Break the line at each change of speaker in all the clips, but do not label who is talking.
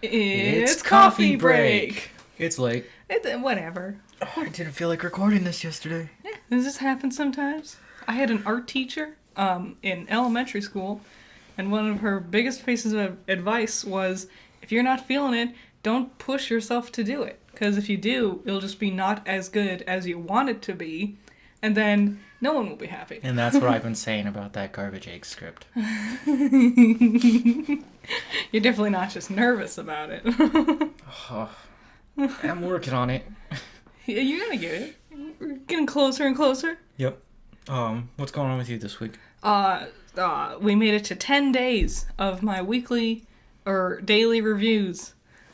It's coffee break.
It's late.
Whatever.
Oh, I didn't feel like recording this yesterday.
Yeah, does this happen sometimes? I had an art teacher in elementary school, and one of her biggest pieces of advice was, if you're not feeling it, don't push yourself to do it. Because if you do, it'll just be not as good as you want it to be, and then no one will be happy.
And that's what I've been saying about that Garbage Egg script.
You're definitely not just nervous about it.
Oh, I'm working on it.
Yeah, you're gonna get it. We're getting closer and closer.
Yep. What's going on with you this week?
We made it to 10 days of my weekly or daily reviews.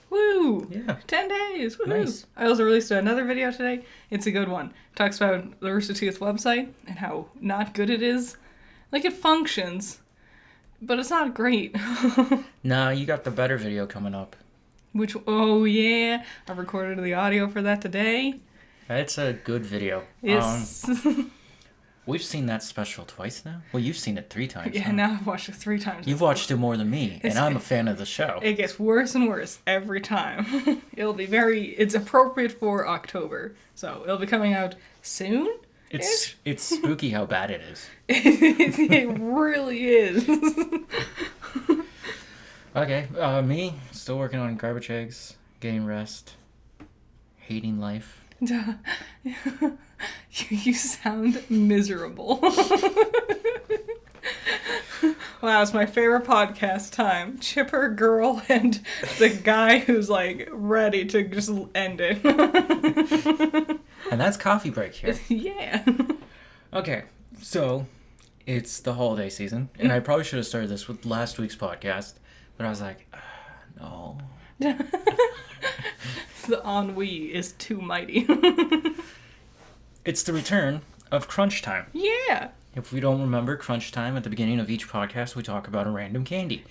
Woo!
Yeah.
10 days! Woohoo!
Nice.
I also released another video today. It's a good one. It talks about the Rooster Teeth website and how not good it is. Like, it functions, but it's not great.
Nah, you got the better video coming up.
Oh yeah, I recorded the audio for that today.
It's a good video.
Yes.
We've seen that special twice now. Well, you've seen it 3 times.
Yeah,
huh?
now I've watched it 3 times.
You've watched it more than me, and I'm a fan of the show.
It gets worse and worse every time. It's appropriate for October, so it'll be coming out soon.
It's spooky how bad it is.
It really is.
Okay, me, still working on Garbage Eggs, getting rest, hating life.
You sound miserable. Wow, it's my favorite podcast time. Chipper girl and the guy who's like ready to just end it.
And that's coffee break here.
Yeah.
Okay, so it's the holiday season, and I probably should have started this with last week's podcast, but I was like, no.
The ennui is too mighty.
It's the return of Crunch Time.
Yeah.
If we don't remember Crunch Time, at the beginning of each podcast, we talk about a random candy.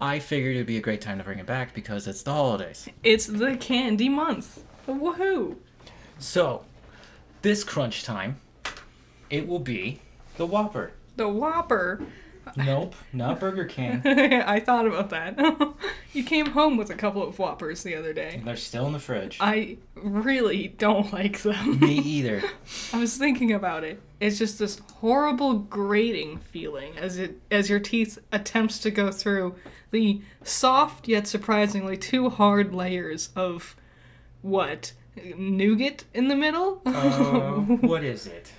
I figured it'd be a great time to bring it back because it's the holidays.
It's the candy month. Woohoo.
So, this Crunch Time, it will be the Whopper.
The Whopper.
Nope, not Burger King.
I thought about that. You came home with a couple of Whoppers the other day.
They're still in the fridge.
I really don't like them.
Me either.
I was thinking about it. It's just this horrible grating feeling as your teeth attempts to go through the soft yet surprisingly too hard layers of what? Nougat in the middle?
What is it?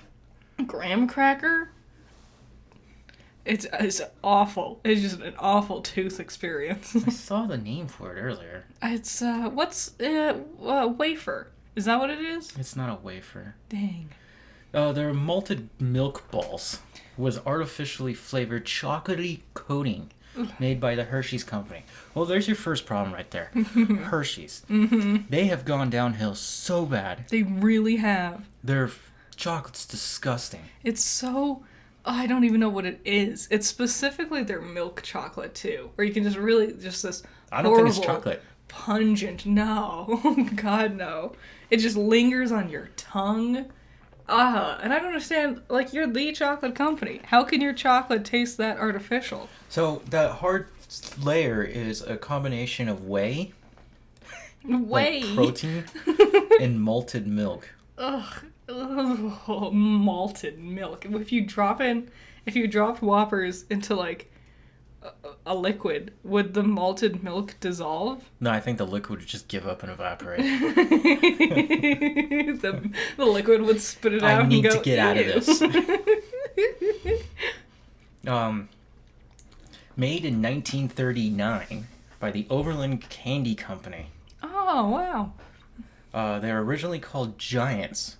Graham cracker? It's awful. It's just an awful tooth experience.
I saw the name for it earlier.
It's, wafer. Is that what it is?
It's not a wafer.
Dang.
They're malted milk balls with artificially flavored chocolatey coating made by the Hershey's Company. Well, there's your first problem right there. Hershey's. Mm-hmm. They have gone downhill so bad.
They really have.
Their chocolate's disgusting.
It's so... I don't even know what it is. It's specifically their milk chocolate, too. Where you can just really... Just this
I don't think it's chocolate.
Pungent. No. God, no. It just lingers on your tongue. And I don't understand. Like, you're the chocolate company. How can your chocolate taste that artificial?
So, that hard layer is a combination of whey...
Whey?
Like protein and malted milk.
Ugh. Oh, malted milk. If you dropped Whoppers into like a liquid, would the malted milk dissolve?
No, I think the liquid would just give up and evaporate.
the liquid would spit it out.
I need
and go,
to get out of this. Made in 1939 by the Overland Candy Company.
Oh wow.
They're originally called Giants.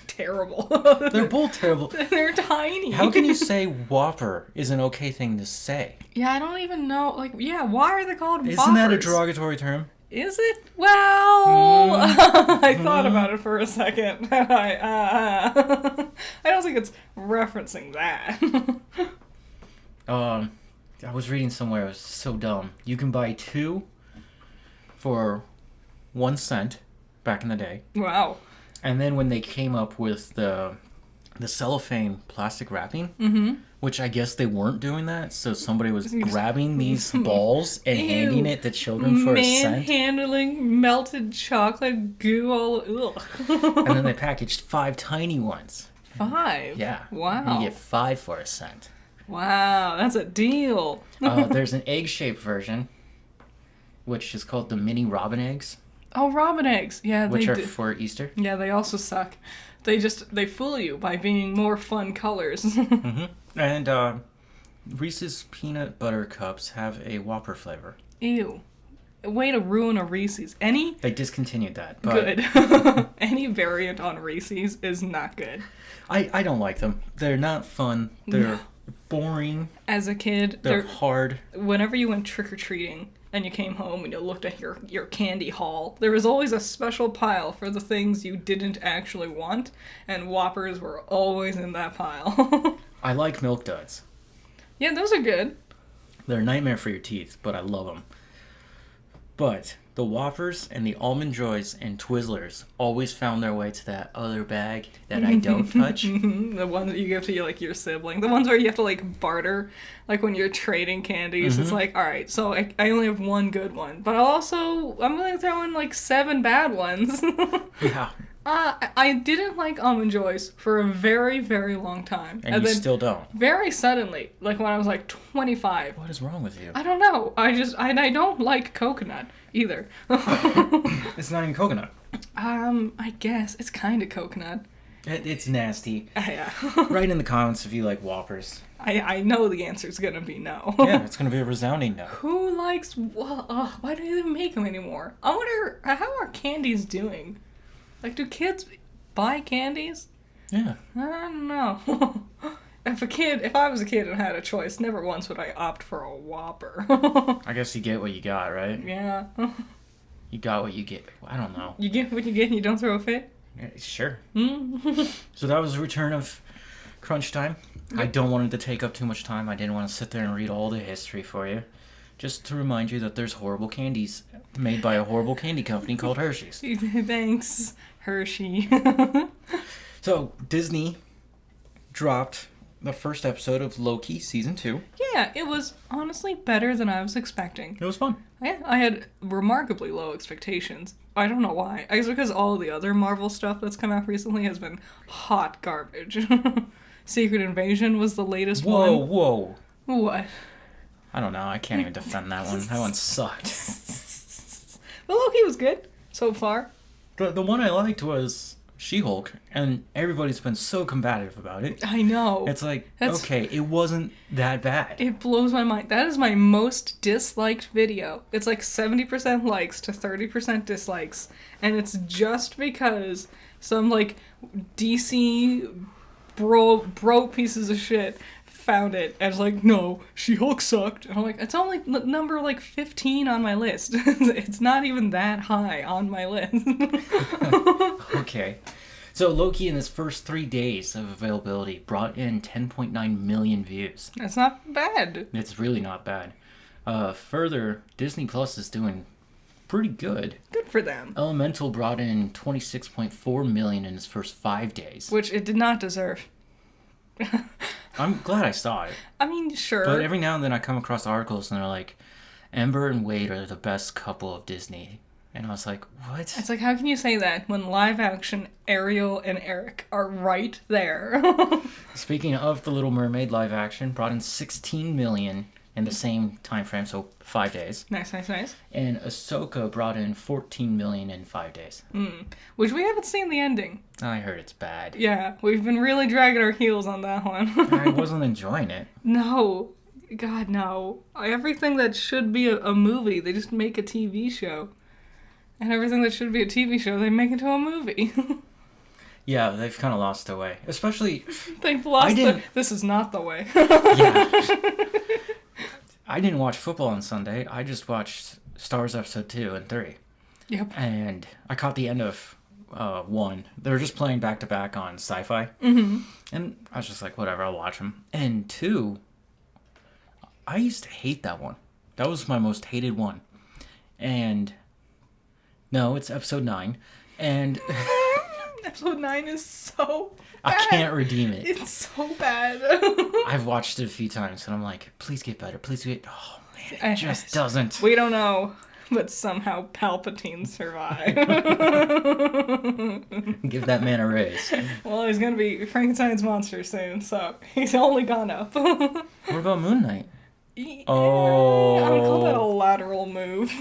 Terrible.
They're both terrible.
They're tiny.
How can you say Whopper is an okay thing to say?
Yeah, I don't even know. Like, yeah, why are they called Whoppers?
Isn't that a derogatory term?
Is it? Well, I thought about it for a second. I don't think it's referencing that.
I was reading somewhere, it was so dumb. You can buy 2 for 1 cent back in the day.
Wow.
And then when they came up with the the cellophane plastic wrapping, which I guess they weren't doing that, so somebody was grabbing these balls and handing it to children for a cent.
Manhandling melted chocolate goo all. Ugh.
And then they packaged 5 tiny ones.
5?
Yeah.
Wow.
And you get 5 for a cent.
Wow, that's a deal.
There's an egg-shaped version, which is called the mini robin eggs,
Oh, robin eggs. Yeah,
which
they
are
do.
for Easter.
Yeah, they also suck. They fool you by being more fun colors.
And Reese's peanut butter cups have a Whopper flavor.
Ew. Way to ruin a Reese's. Any
They discontinued that. But
good. Any variant on Reese's is not good.
I don't like them. They're not fun. They're boring.
As a kid,
They're hard.
whenever you went trick-or-treating and you came home and you looked at your candy haul, there was always a special pile for the things you didn't actually want, and Whoppers were always in that pile.
I like Milk Duds.
Yeah, those are good.
They're a nightmare for your teeth, but I love them. But the Whoppers and the Almond Joys and Twizzlers always found their way to that other bag that I don't touch.
The ones that you give to your sibling. The ones where you have to barter, when you're trading candies. It's like, all right, so I only have one good one, but I'm going to throw in 7 bad ones.
Yeah.
I didn't like Almond Joys for a very, very long time.
And you
then
still don't.
very suddenly, when I was 25.
What is wrong with you?
I don't know. I don't like coconut either.
It's not even coconut.
I guess it's kind of coconut.
It's nasty.
Yeah.
Write in the comments if you like Whoppers.
I know the answer is gonna be no.
Yeah, it's gonna be a resounding no.
Who likes? Why do they even make them anymore? I wonder how are candies doing. Do kids buy candies?
Yeah.
I don't know. If I was a kid and had a choice, never once would I opt for a Whopper.
I guess you get what you got, right?
Yeah.
You got what you get. I don't know.
You get what you get and you don't throw a fit?
Yeah, sure.
Mm.
So that was the return of Crunch Time. I don't want it to take up too much time. I didn't want to sit there and read all the history for you. Just to remind you that there's horrible candies made by a horrible candy company called Hershey's.
Thanks, Hershey.
So, Disney dropped the first episode of Loki Season 2.
Yeah, it was honestly better than I was expecting.
It was fun.
Yeah, I had remarkably low expectations. I don't know why. I guess because all the other Marvel stuff that's come out recently has been hot garbage. Secret Invasion was the latest one.
Whoa.
What?
I don't know. I can't even defend that one. That one sucked.
The Loki was good so far.
The one I liked was She-Hulk, and everybody's been so combative about it.
I know.
It's okay, it wasn't that bad.
It blows my mind. That is my most disliked video. It's 70% likes to 30% dislikes. And it's just because some DC bro pieces of shit found it and it's no, She-Hulk sucked. And I'm it's only number 15 on my list. It's not even that high on my list.
Okay. So Loki in his first 3 days of availability brought in 10.9 million views.
That's not bad.
It's really not bad. Further, Disney Plus is doing pretty good.
Good for them.
Elemental brought in 26.4 million in its first 5 days.
Which it did not deserve.
I'm glad I saw it.
I mean, sure.
But every now and then I come across articles and they're like, Ember and Wade are the best couple of Disney. And I was like, what?
It's how can you say that when live action Ariel and Eric are right there?
Speaking of The Little Mermaid live action, brought in 16 million in the same time frame, so 5 days.
Nice.
And Ahsoka brought in 14 million in 5 days.
Which we haven't seen the ending.
I heard it's bad.
Yeah, we've been really dragging our heels on that one.
I wasn't enjoying it.
No. God, no. Everything that should be a movie, they just make a TV show. And everything that should be a TV show, they make into a movie.
Yeah, they've kind of lost their way. Especially...
They've lost this is not the way.
Yeah. I didn't watch football on Sunday. I just watched Star Wars Episode 2 and 3.
Yep.
And I caught the end of 1. They were just playing back-to-back on Sci-Fi.
Mm-hmm.
And I was just like, whatever, I'll watch them. And 2, I used to hate that one. That was my most hated one. And... No, it's Episode 9. And...
Episode 9 is so
I
bad.
can't redeem it.
It's so bad.
I've watched it a few times, and I'm like, please get better. Please get... Oh, man,
I-
it just doesn't.
We don't know, but somehow Palpatine survived.
Give that man a raise.
Well, he's gonna be Frankenstein's monster soon, so he's only gone up.
What about Moon Knight?
I would call that a lateral move.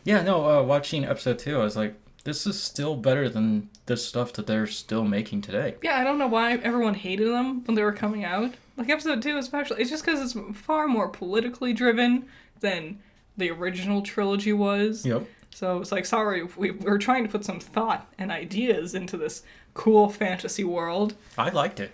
Yeah, no, watching episode 2, I was like, this is still better than the stuff that they're still making today.
Yeah, I don't know why everyone hated them when they were coming out. Like episode 2 especially. It's just because it's far more politically driven than the original trilogy was.
Yep.
So it's like, sorry, we're trying to put some thought and ideas into this cool fantasy world.
I liked it.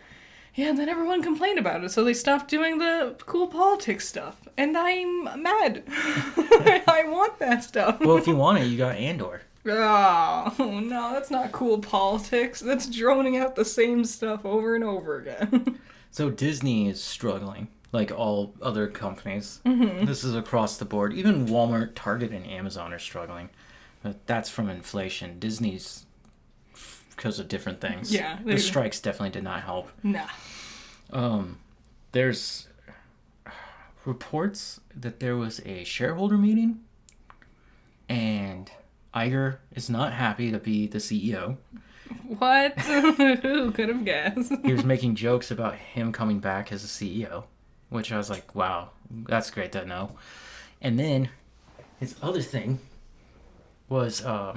Yeah, and then everyone complained about it, so they stopped doing the cool politics stuff. And I'm mad. I want that stuff.
Well, if you want it, you got Andor.
Oh, no, that's not cool politics. That's droning out the same stuff over and over again.
So Disney is struggling, like all other companies.
Mm-hmm.
This is across the board. Even Walmart, Target, and Amazon are struggling. But that's from inflation. Disney's because of different things.
Yeah.
The strikes definitely did not help.
Nah.
There's reports that there was a shareholder meeting, and Iger is not happy to be the CEO.
What? Who could have guessed?
He was making jokes about him coming back as a CEO, which I was like, wow, that's great to know. And then his other thing was, they're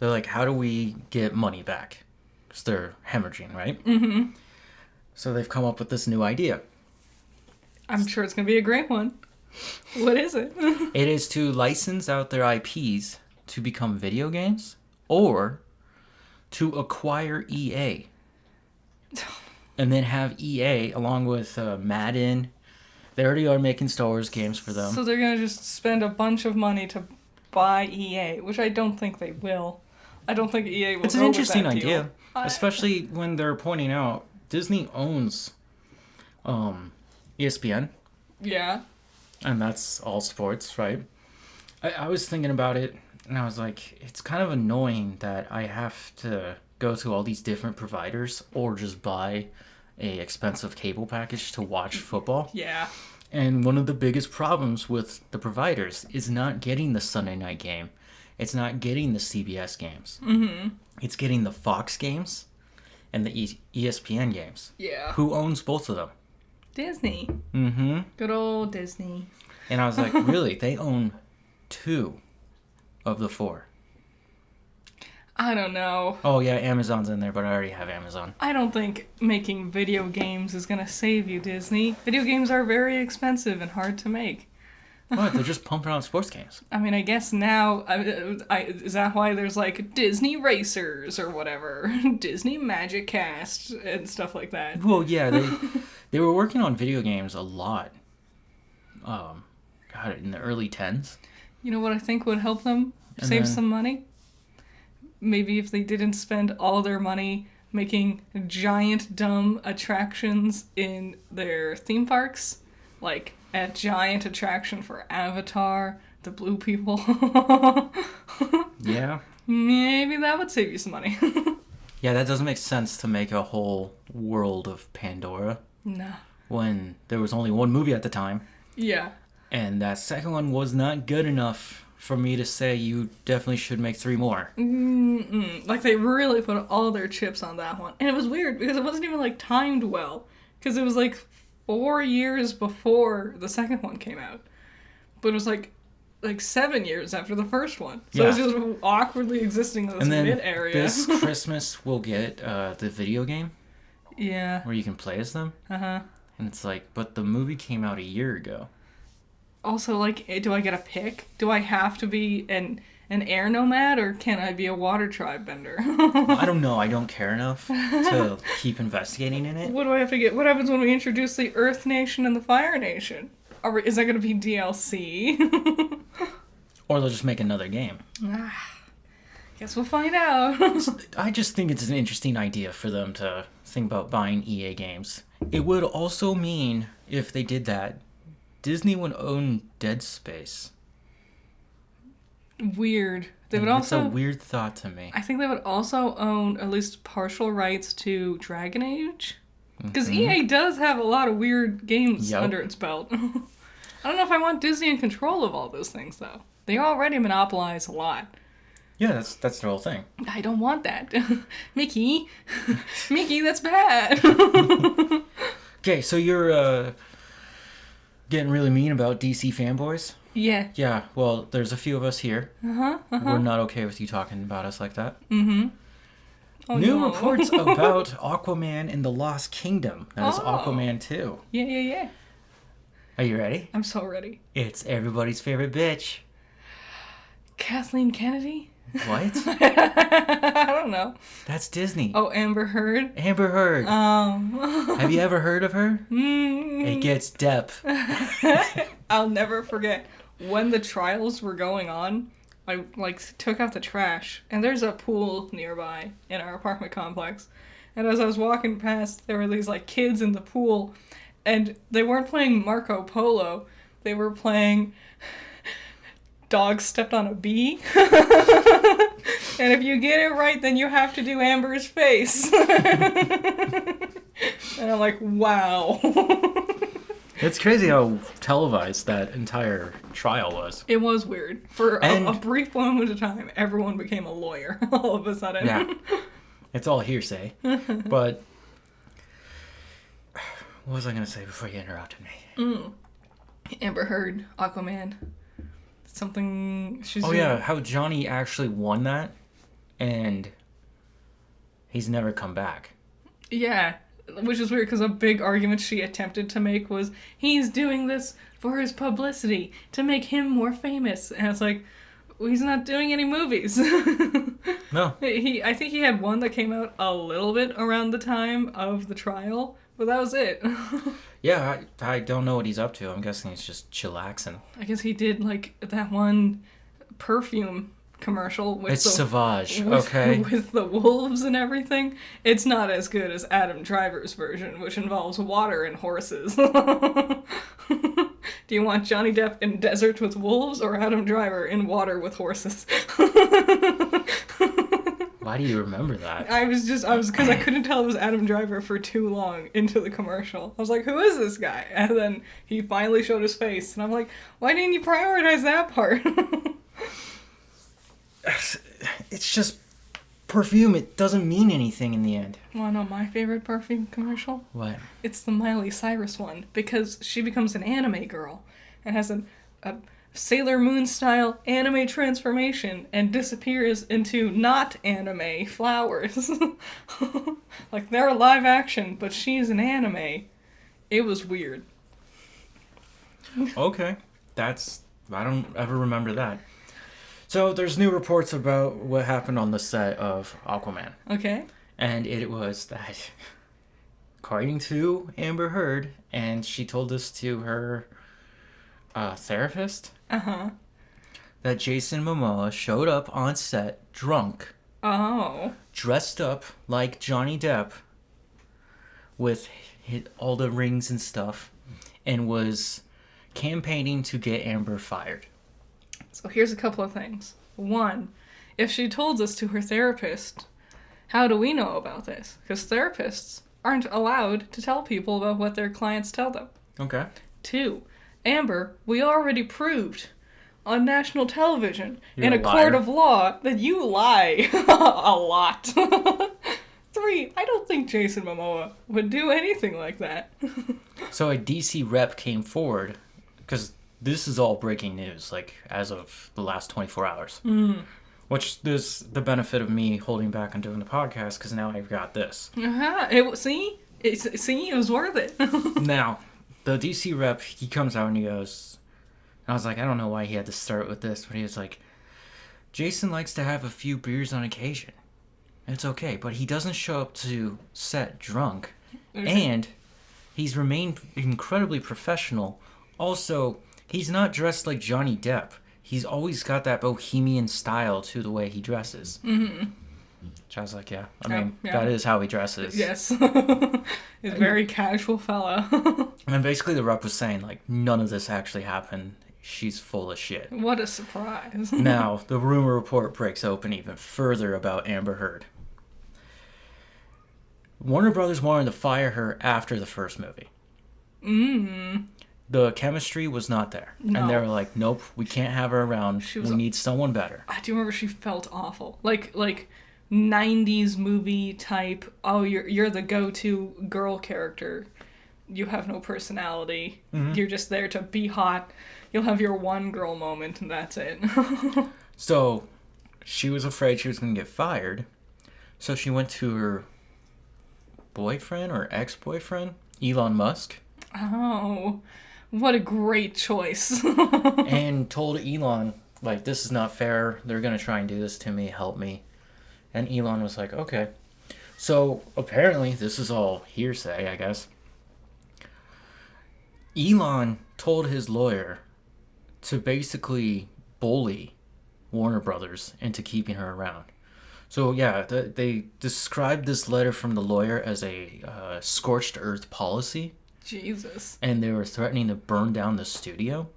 like, how do we get money back? Because they're hemorrhaging, right?
Mm-hmm.
So they've come up with this new idea.
I'm sure it's going to be a great one. What is it?
It is to license out their IPs to become video games or to acquire EA. And then have EA along with Madden. They already are making Star Wars games for them.
So they're going to just spend a bunch of money to buy EA, which I don't think they will. I don't think EA will
It's
go
an
with
interesting
that
idea,
deal.
especially when they're pointing out Disney owns ESPN,
Yeah.
and that's all sports, right? I was thinking about it, and I was like, it's kind of annoying that I have to go to all these different providers or just buy a expensive cable package to watch football.
Yeah.
And one of the biggest problems with the providers is not getting the Sunday night game. It's not getting the CBS games.
Mm-hmm.
It's getting the Fox games and the ESPN games.
Yeah.
Who owns both of them?
Disney.
Mm-hmm.
Good old Disney.
And I was like, really? They own 2 of the 4.
I don't know.
Oh, yeah, Amazon's in there, but I already have Amazon.
I don't think making video games is going to save you, Disney. Video games are very expensive and hard to make.
What? They're just pumping out sports games.
I mean, I guess now, is that why there's like Disney Racers or whatever? Disney Magic Cast and stuff like that.
Well, yeah, they were working on video games a lot. God, in the early 10s.
You know what I think would help them
And
save
then-
some money? Maybe if they didn't spend all their money making giant dumb attractions in their theme parks, like a giant attraction for Avatar, the blue people.
Yeah.
Maybe that would save you some money.
Yeah, that doesn't make sense to make a whole world of Pandora
Nah.
when there was only one movie at the time.
Yeah.
And that second one was not good enough for me to say you definitely should make 3 more.
Like they really put all their chips on that one. And it was weird because it wasn't even like timed well. Because it was like 4 years before the second one came out. But it was like 7 years after the first one. So
Yeah.
it was just awkwardly existing in this
And then
mid-area.
this Christmas we'll get the video game
Yeah.
where you can play as them.
Uh-huh.
And it's like, but the movie came out a year ago.
Also, like, do I get a pick? Do I have to be an air nomad or can I be a water tribe bender?
I don't know. I don't care enough to keep investigating in it.
What do I have to get? What happens when we introduce the Earth Nation and the Fire Nation? Is that going to be DLC?
Or they'll just make another game.
Guess we'll find out.
I just think it's an interesting idea for them to think about buying EA games. It would also mean, if they did that, Disney would own Dead Space.
Weird. They would
It's a
also,
weird thought to me.
I think they would also own at least partial rights to Dragon Age. Because EA does have a lot of weird games
Yup.
under its belt. I don't know if I want Disney in control of all those things, though. They already monopolize a lot.
Yeah, that's the whole thing.
I don't want that. Mickey, that's bad.
Okay, so you're getting really mean about DC fanboys?
Yeah.
Yeah, well, there's a few of us here.
Uh-huh.
We're not okay with you talking about us like that.
Mm-hmm. Oh,
New
no.
reports about Aquaman in the Lost Kingdom. That is
Oh.
Aquaman 2.
Yeah.
Are you ready?
I'm so ready.
It's everybody's favorite bitch.
Kathleen Kennedy?
What?
I don't know.
That's Disney.
Oh, Amber Heard?
Amber Heard. Have you ever heard of her? It gets depth.
I'll never forget when the trials were going on. I took out the trash, and there's a pool nearby in our apartment complex. And as I was walking past, there were these kids in the pool, and they weren't playing Marco Polo. They were playing Dog Stepped on a Bee. And if you get it right, then you have to do Amber's face. And I'm like, wow.
It's crazy how televised that entire trial was.
It was weird. For
And-
a brief moment of time, everyone became a lawyer all of a sudden.
Yeah. It's all hearsay. But what was I going to say before you interrupted me?
Amber Heard, Aquaman. Something she's
Oh yeah, how Johnny actually won that and he's never come back.
Yeah, which is weird because a big argument she attempted to make was he's doing this for his publicity to make him more famous. And it's like, well, he's not doing any movies.
No.
I think he had one that came out a little bit around the time of the trial, but that was it.
Yeah, I don't know what he's up to. I'm guessing he's just chillaxing.
I guess he did that one perfume commercial with
It's Savage,
with,
okay?
with the wolves and everything. It's not as good as Adam Driver's version, which involves water and horses. Do you want Johnny Depp in desert with wolves or Adam Driver in water with horses?
Why do you remember that?
Because I couldn't tell it was Adam Driver for too long into the commercial. I was like, who is this guy? And then he finally showed his face, and I'm like, why didn't you prioritize that part?
It's just perfume. It doesn't mean anything in the end.
Wanna know my favorite perfume commercial?
What?
It's the Miley Cyrus one, because she becomes an anime girl and has a Sailor Moon style anime transformation and disappears into not anime flowers. They're live action, but she's an anime. It was weird.
Okay. I don't ever remember that. So there's new reports about what happened on the set of Aquaman.
Okay.
And it was that, according to Amber Heard, and she told this to her therapist, that Jason Momoa showed up on set drunk, dressed up like Johnny Depp, with all the rings and stuff, and was campaigning to get Amber fired.
So here's a couple of things. One, if she told this to her therapist, how do we know about this? Because therapists aren't allowed to tell people about what their clients tell them.
Okay.
Two, Amber, we already proved on national television
You're
in
a
a court
liar.
of law that you lie a lot. Three, I don't think Jason Momoa would do anything like that.
So a DC rep came forward, because this is all breaking news, as of the last 24 hours. Which there's the benefit of me holding back on doing the podcast, because now I've got this.
It was worth it.
Now, the DC rep, he comes out and he goes, and I was like, I don't know why he had to start with this, but he was like, Jason likes to have a few beers on occasion. It's okay, but he doesn't show up to set drunk. And he's remained incredibly professional. Also, he's not dressed like Johnny Depp. He's always got that bohemian style to the way he dresses. Which I was like, yeah. That is how he dresses.
Yes. He's a very casual fella.
And basically the rep was saying, none of this actually happened. she's full of shit.
What a surprise.
Now, the rumor report breaks open even further about Amber Heard. Warner Brothers wanted to fire her after the first movie. The chemistry was not there.
No.
And they were like, nope, we can't have her around. We need someone better.
I do remember she felt awful. Like 90s movie type, oh, you're the go-to girl character. You have no personality. You're just there to be hot. You'll have your one girl moment and that's it.
So, she was afraid she was going to get fired. So she went to her boyfriend or ex-boyfriend, Elon Musk.
Oh, what a great choice.
And told Elon, like, this is not fair. They're going to try and do this to me. Help me. And Elon was like, okay. So, apparently, this is all hearsay, I guess. Elon told his lawyer to basically bully Warner Brothers into keeping her around. So, yeah, they described this letter from the lawyer as a scorched earth policy.
Jesus.
And they were threatening to burn down the studio.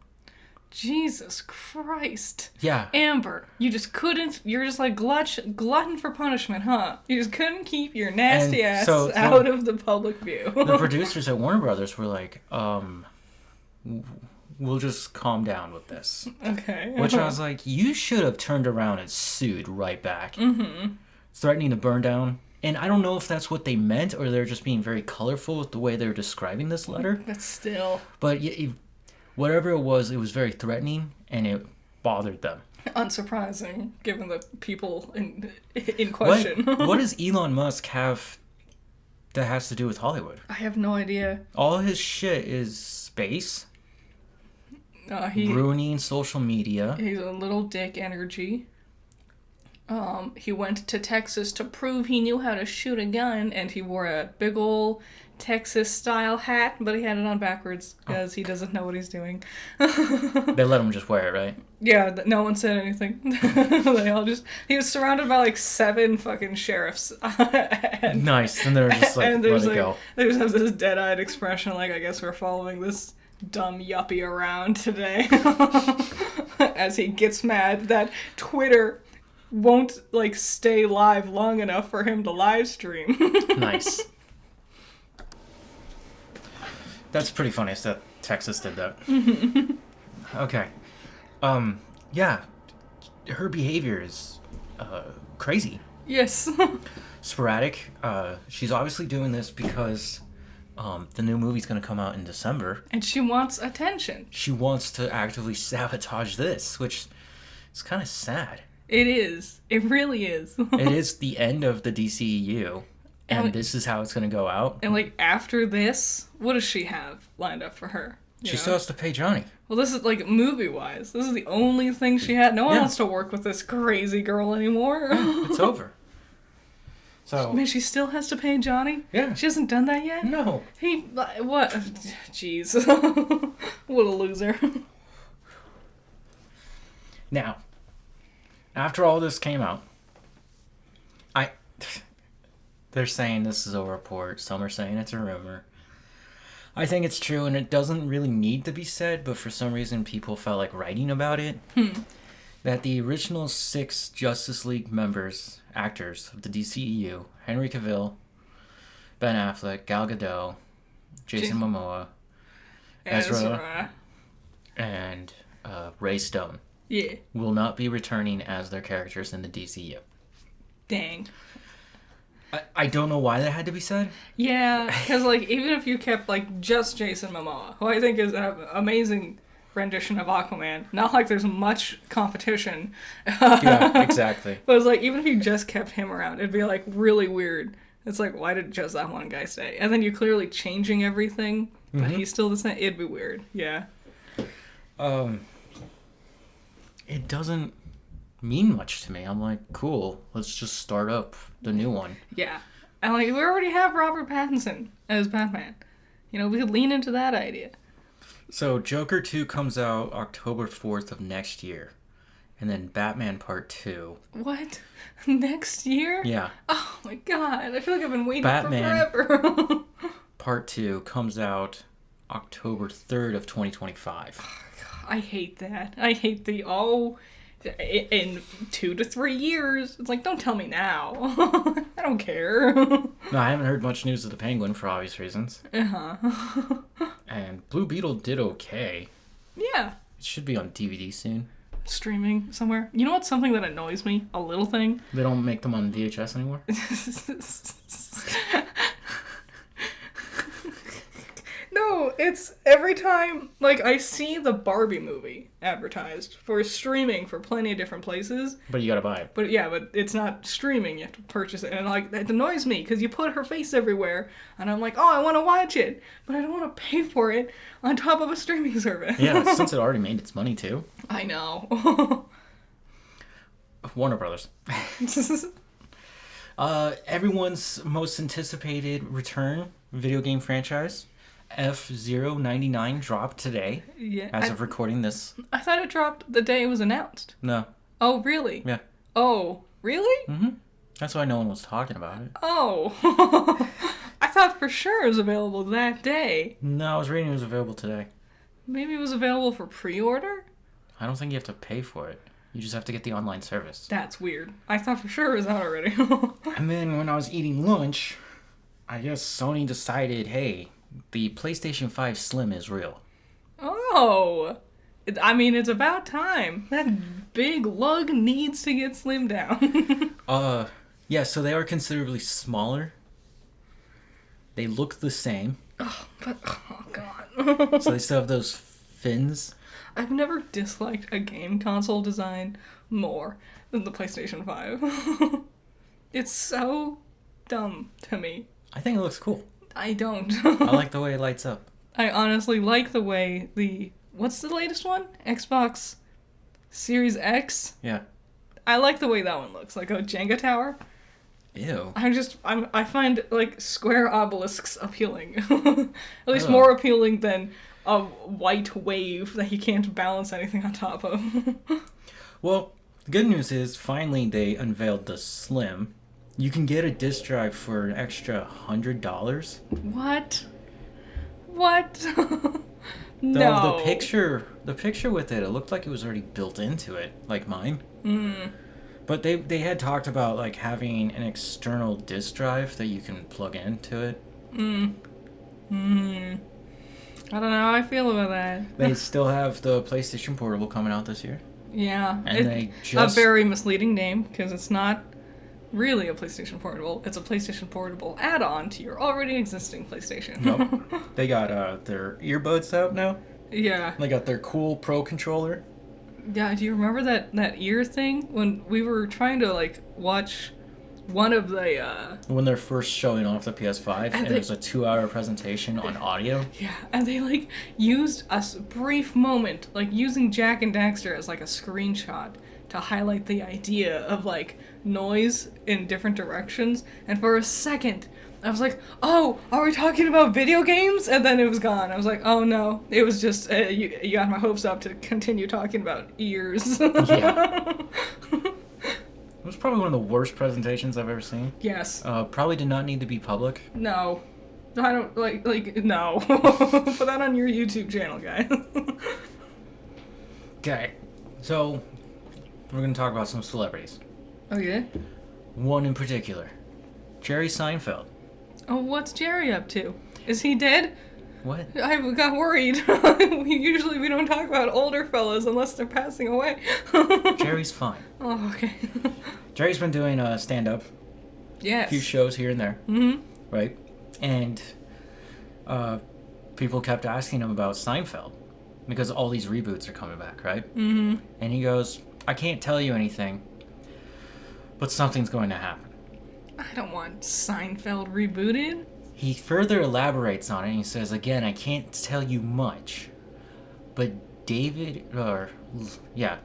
Jesus Christ.
Yeah.
Amber, you just couldn't, you're just like glutton for punishment, huh? You just couldn't keep your nasty ass out of the public view.
The producers at Warner Brothers were like, we'll just calm down with this.
Okay.
Which I was like, you should have turned around and sued right back. Threatening to burn down. And I don't know if that's what they meant or they're just being very colorful with the way they're describing this letter.
But still.
But whatever it was very threatening and it bothered them.
Unsurprising, given the people in question.
What does Elon Musk have that has to do with Hollywood?
I have no idea.
All his shit is space. Ruining social media.
He's a little dick energy. He went to Texas to prove he knew how to shoot a gun, and he wore a big ol' Texas-style hat, but he had it on backwards, because he doesn't know what he's doing.
They let him just wear it, right?
Yeah, no one said anything. They all just... He was surrounded by, like, 7 fucking sheriffs.
Nice, and they're just like, let it go.
They just have this dead-eyed expression, like, I guess we're following this dumb yuppie around today. As he gets mad that Twitter won't, like, stay live long enough for him to live stream. Nice.
That's pretty funny that Texas did that. Okay. Yeah. Her behavior is crazy.
Yes.
Sporadic. She's obviously doing this because the new movie's going to come out in December.
And she wants attention. She
wants to actively sabotage this, which is kind of sad.
It is. It really is.
It is the end of the DCEU, and this is how it's going to go out.
And, like, after this, what does she have lined up for her?
She still has to pay Johnny.
Well, this is, like, movie-wise. This is the only thing she had. No one wants to work with this crazy girl anymore.
It's over. So,
man, she still has to pay Johnny?
Yeah.
She hasn't done that yet?
No.
What? Jeez. What a loser.
Now, after all this came out, they're saying this is a report. Some are saying it's a rumor. I think it's true, and it doesn't really need to be said, but for some reason people felt like writing about it. That the original 6 Justice League actors of the DCEU, Henry Cavill, Ben Affleck, Gal Gadot, Jason Momoa, Ezra, and Ray Stone, will not be returning as their characters in the DCU.
Dang.
I don't know why that had to be said.
Yeah, because, like, even if you kept, like, just Jason Momoa, who I think is an amazing rendition of Aquaman, not like there's much competition.
Yeah, exactly.
But it's like, even if you just kept him around, it'd be, like, really weird. It's like, why did just that one guy stay? And then you're clearly changing everything, but he's still the same. It'd be weird. Yeah.
It doesn't mean much to me. I'm like, cool, let's just start up the new one.
Yeah. And, like, we already have Robert Pattinson as Batman. You know, we could lean into that idea.
So, Joker 2 comes out October 4th of next year. And then Batman Part 2.
What? Next year?
Yeah.
Oh my god, I feel like I've been waiting for forever.
Part 2 comes out October 3rd of 2025.
Oh god. I hate that. I hate in 2 to 3 years. It's like, don't tell me now. I don't care.
No, I haven't heard much news of the Penguin for obvious reasons.
Uh-huh.
And Blue Beetle did okay.
Yeah.
It should be on DVD soon.
Streaming somewhere. You know what's something that annoys me? A little thing?
They don't make them on VHS anymore?
No, it's every time, like, I see the Barbie movie advertised for streaming for plenty of different places.
But you gotta buy it.
But it's not streaming. You have to purchase it. And, like, that annoys me because you put her face everywhere. And I'm like, oh, I want to watch it. But I don't want to pay for it on top of a streaming service.
Yeah, since it already made its money, too.
I know.
Warner Brothers. Everyone's most anticipated return video game franchise, F-099, dropped today.
Yeah.
As of recording this.
I thought it dropped the day it was announced.
No.
Oh, really?
Yeah.
Oh, really?
Mm-hmm. That's why no one was talking about it.
Oh. I thought for sure it was available that day.
No, I was reading it was available today.
Maybe it was available for pre-order?
I don't think you have to pay for it. You just have to get the online service.
That's weird. I thought for sure it was out already.
And then when I was eating lunch, I guess Sony decided, hey, the PlayStation 5 Slim is real.
Oh. I mean, it's about time. That big lug needs to get slimmed down.
Yeah, so they are considerably smaller. They look the same.
Oh, God.
So they still have those fins.
I've never disliked a game console design more than the PlayStation 5. It's so dumb to me.
I think it looks cool.
I don't.
I like the way it lights up.
I honestly like the way what's the latest one? Xbox Series X?
Yeah.
I like the way that one looks, like a Jenga tower.
Ew.
I find, like, square obelisks appealing. At least
Oh.
more appealing than a white wave that you can't balance anything on top of.
Well, the good news is finally they unveiled the Slim. You can get a disc drive for an extra $100.
What? What?
No.
No.
The picture with it looked like it was already built into it, like mine.
Mm.
But they had talked about like having an external disc drive that you can plug into it.
I don't know how I feel about that.
They still have the PlayStation Portable coming out this year.
Yeah.
And they just
A very misleading name, because it's not really a PlayStation Portable. It's a PlayStation Portable add-on to your already existing PlayStation.
Nope. They got their earbuds out now.
Yeah.
They got their cool Pro controller.
Yeah, do you remember that ear thing? When we were trying to, like, watch one of the,
When they're first showing off the PS5, and
they-
it was a 2-hour presentation on audio.
Yeah, and they, like, used a brief moment, like, using Jak and Daxter as, like, a screenshot to highlight the idea of, like, noise in different directions. And for a second, I was like, oh, are we talking about video games? And then it was gone. I was like, oh no, it was just, you got my hopes up to continue talking about ears.
Yeah. It was probably one of the worst presentations I've ever seen.
Yes.
Probably did not need to be public.
No. I don't, no. Put that on your YouTube channel, guys.
Okay, so we're going to talk about some celebrities.
Oh, yeah?
One in particular, Jerry Seinfeld.
Oh, what's Jerry up to? Is he dead?
What?
I got worried. Usually we don't talk about older fellas unless they're passing away.
Jerry's fine.
Oh, okay.
Jerry's been doing stand-up,
Yes.
a few shows here and there,
Mm-hmm.
right? And people kept asking him about Seinfeld because all these reboots are coming back, right?
Mm-hmm.
And he goes, I can't tell you anything, but something's going to happen.
I don't want Seinfeld rebooted.
He further elaborates on it and he says, again, I can't tell you much, but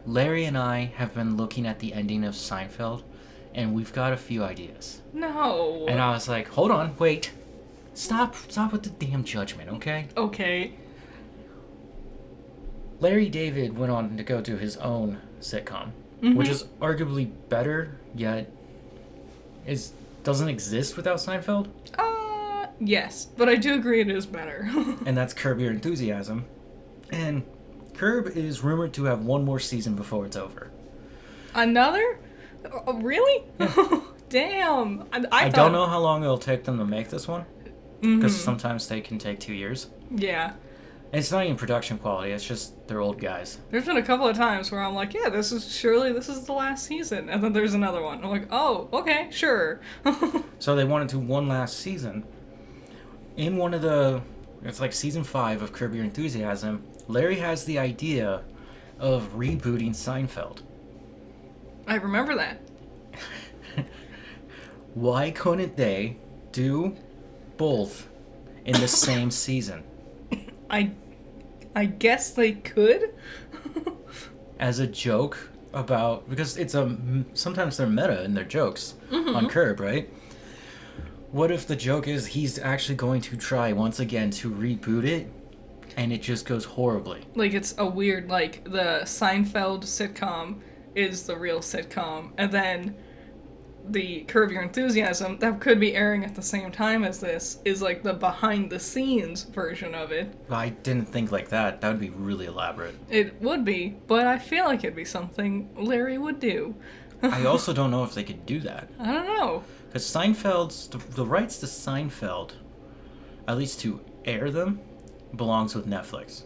Larry and I have been looking at the ending of Seinfeld and we've got a few ideas.
No.
And I was like, hold on, wait. Stop with the damn judgment, okay?
Okay.
Larry David went on to go do his own sitcom, which is arguably better, yet doesn't exist without Seinfeld.
Yes, but I do agree it is better.
And that's Curb Your Enthusiasm. And Curb is rumored to have one more season before it's over.
Another? Really? Damn.
I
thought...
don't know how long it'll take them to make this one, because
Mhm.
sometimes they can take 2 years.
Yeah.
And it's not even production quality, it's just they're old guys.
There's been a couple of times where I'm like, yeah, this is the last season. And then there's another one. I'm like, oh, okay, sure.
So they wanted to one last season. In one of the... It's like season 5 of Curb Your Enthusiasm, Larry has the idea of rebooting Seinfeld.
I remember that.
Why couldn't they do both in the same season?
I guess they could.
As a joke about... Because it's sometimes they're meta in their jokes on Curb, right? What if the joke is he's actually going to try once again to reboot it, and it just goes horribly?
Like, it's a weird, like, the Seinfeld sitcom is the real sitcom, and then the Curb Your Enthusiasm, that could be airing at the same time as this, is like the behind-the-scenes version of it.
I didn't think like that. That would be really elaborate.
It would be, but I feel like it'd be something Larry would do.
I also don't know if they could do that.
I don't know.
Because Seinfeld's... The rights to Seinfeld, at least to air them, belongs with Netflix.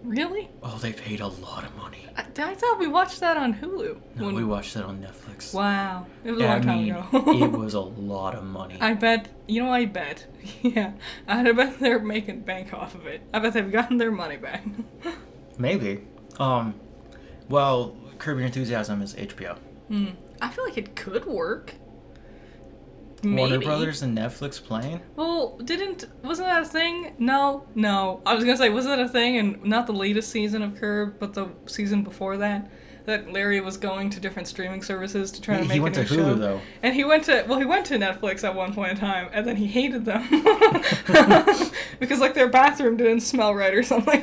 Really?
Oh, they paid a lot of money.
I thought we watched that on Hulu.
No, we watched that on Netflix.
Wow. It was a long time ago.
It was a lot of money.
I bet, I bet. Yeah. I bet they're making bank off of it. I bet they've gotten their money back.
Maybe. Well, Curb Your Enthusiasm is HBO.
I feel like it could work.
Warner
Maybe.
Brothers and Netflix playing?
Well, wasn't that a thing? No. I was gonna say, wasn't that a thing, and not the latest season of Curb, but the season before that Larry was going to different streaming services to try to make a
He went
new
to Hulu,
show.
though.
And he went to Netflix at one point in time, and then he hated them. Because, like, their bathroom didn't smell right or something.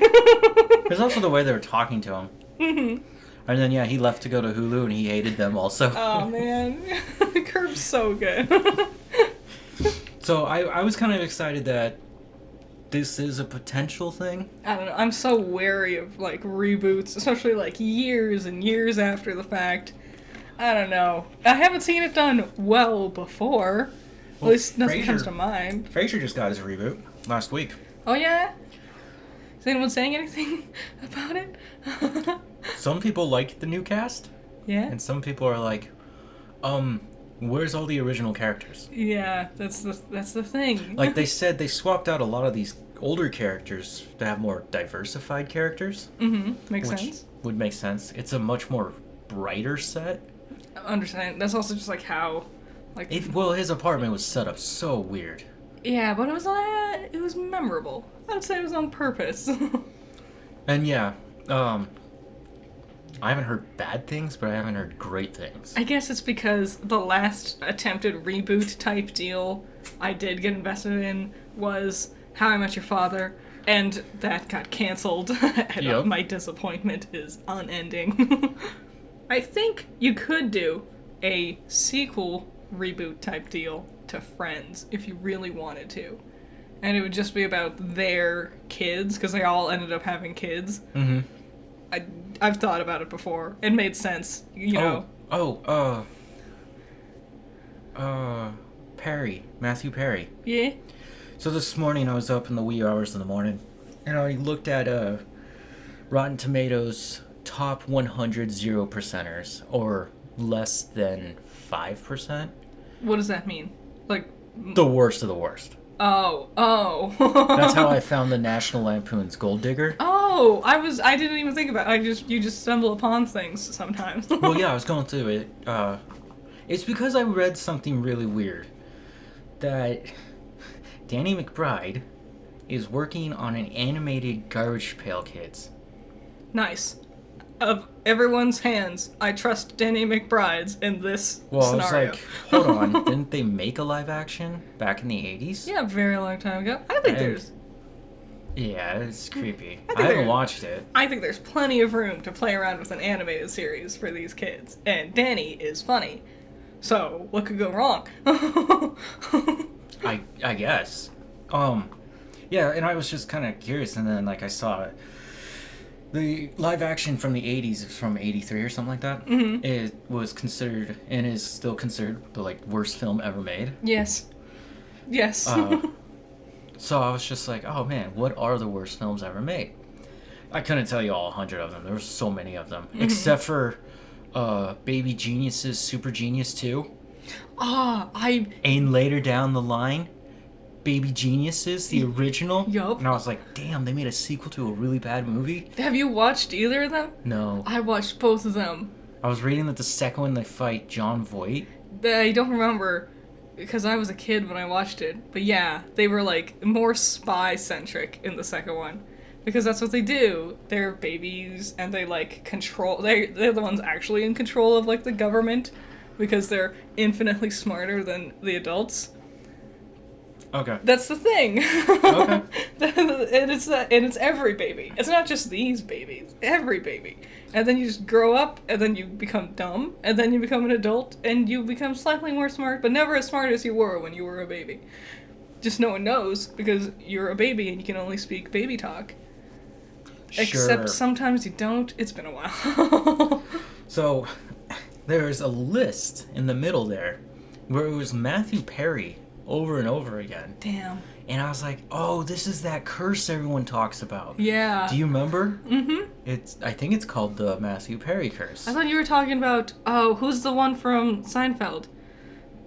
There's also the way they were talking to him. Mm-hmm. And then, yeah, he left to go to Hulu, and he hated them also.
Oh, man. Curb's so good.
So I was kind of excited that this is a potential thing.
I don't know. I'm so wary of, like, reboots, especially, like, years and years after the fact. I don't know. I haven't seen it done well before.
Well,
At least nothing comes to mind.
Frasier just got his reboot last week.
Oh, yeah? Is anyone saying anything about it?
Some people like the new cast,
Yeah?
and some people are like, where's all the original characters?
Yeah, that's the thing.
Like, they said they swapped out a lot of these older characters to have more diversified characters.
Makes
which
sense.
would make sense. It's a much more brighter set.
I understand. That's also just, like, how... like.
Well, his apartment was set up so weird.
Yeah, but it was memorable. I would say it was on purpose.
And yeah, I haven't heard bad things, but I haven't heard great things.
I guess it's because the last attempted reboot type deal I did get invested in was How I Met Your Father, and that got canceled. And
Yep.
my disappointment is unending. I think you could do a sequel reboot type deal to Friends if you really wanted to. And it would just be about their kids, because they all ended up having kids.
Mm-hmm.
I've thought about it before. It made sense, you know.
Perry. Matthew Perry.
Yeah?
So this morning I was up in the wee hours of the morning, and I looked at Rotten Tomatoes top 100 0%ers, or less than 5%.
What does that mean? Like,
The worst of the worst.
oh.
That's how I found the National Lampoon's Gold Digger.
Oh, I didn't even think about it. You just stumble upon things sometimes.
Well, yeah, I was going through it. It's because I read something really weird. That Danny McBride is working on an animated Garbage Pail Kids.
Nice. Of everyone's hands, I trust Danny McBride's in this
Well,
scenario.
I was like, hold on, didn't they make a live action back in the 80s?
Yeah, a very long time ago. I think there's
Yeah, it's creepy.
I think
I haven't
they're-
watched it.
I think there's plenty of room to play around with an animated series for these kids. And Danny is funny. So, what could go wrong?
I guess. Yeah, and I was just kind of curious, and then like I saw The live action from the 80s, from 83 or something like that, it was considered, and is still considered, the like worst film ever made.
Yes. Yes.
So I was just like, oh man, what are the worst films ever made? I couldn't tell you all 100 of them. There were so many of them. Except for Baby Genius's Super Genius 2. And later down the line, Baby Geniuses, the original.
Yup.
And I was like, damn, they made a sequel to a really bad movie?
Have you watched either of them?
No.
I watched both of them.
I was reading that the second one they fight John Voight.
I don't remember because I was a kid when I watched it. But yeah, they were like more spy-centric in the second one. Because that's what they do. They're babies and they like control... They're the ones actually in control of like the government because they're infinitely smarter than the adults.
Okay.
That's the thing.
Okay.
and it's every baby. It's not just these babies. Every baby. And then you just grow up, and then you become dumb, and then you become an adult, and you become slightly more smart, but never as smart as you were when you were a baby. Just no one knows, because you're a baby and you can only speak baby talk.
Sure.
Except sometimes you don't. It's been a while.
So, there's a list in the middle there where it was Matthew Perry over and over again.
Damn.
And I was like, oh, this is that curse everyone talks about.
Yeah.
Do you remember?
Mm-hmm.
I think it's called the Matthew Perry curse.
I thought you were talking about, who's the one from Seinfeld?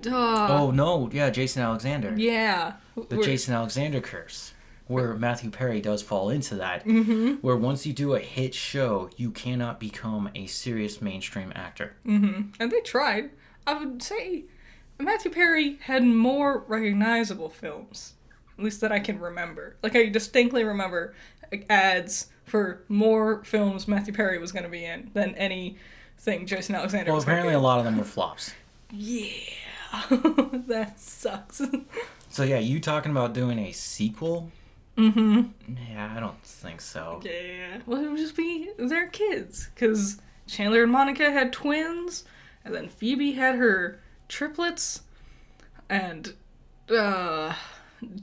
Oh, no. Yeah, Jason Alexander.
Yeah.
The Jason Alexander curse. Where Matthew Perry does fall into that.
Mm-hmm.
Where once you do a hit show, you cannot become a serious mainstream actor.
Mm-hmm. And they tried. I would say Matthew Perry had more recognizable films. At least that I can remember. Like, I distinctly remember ads for more films Matthew Perry was going to be in than anything Jason Alexander
Well,
was going to be
apparently
in.
a lot of them were flops.
Yeah. That sucks.
So yeah, you talking about doing a sequel?
Mm-hmm.
Yeah, I don't think so.
Yeah. Well, it would just be their kids. Because Chandler and Monica had twins, and then Phoebe had her triplets, and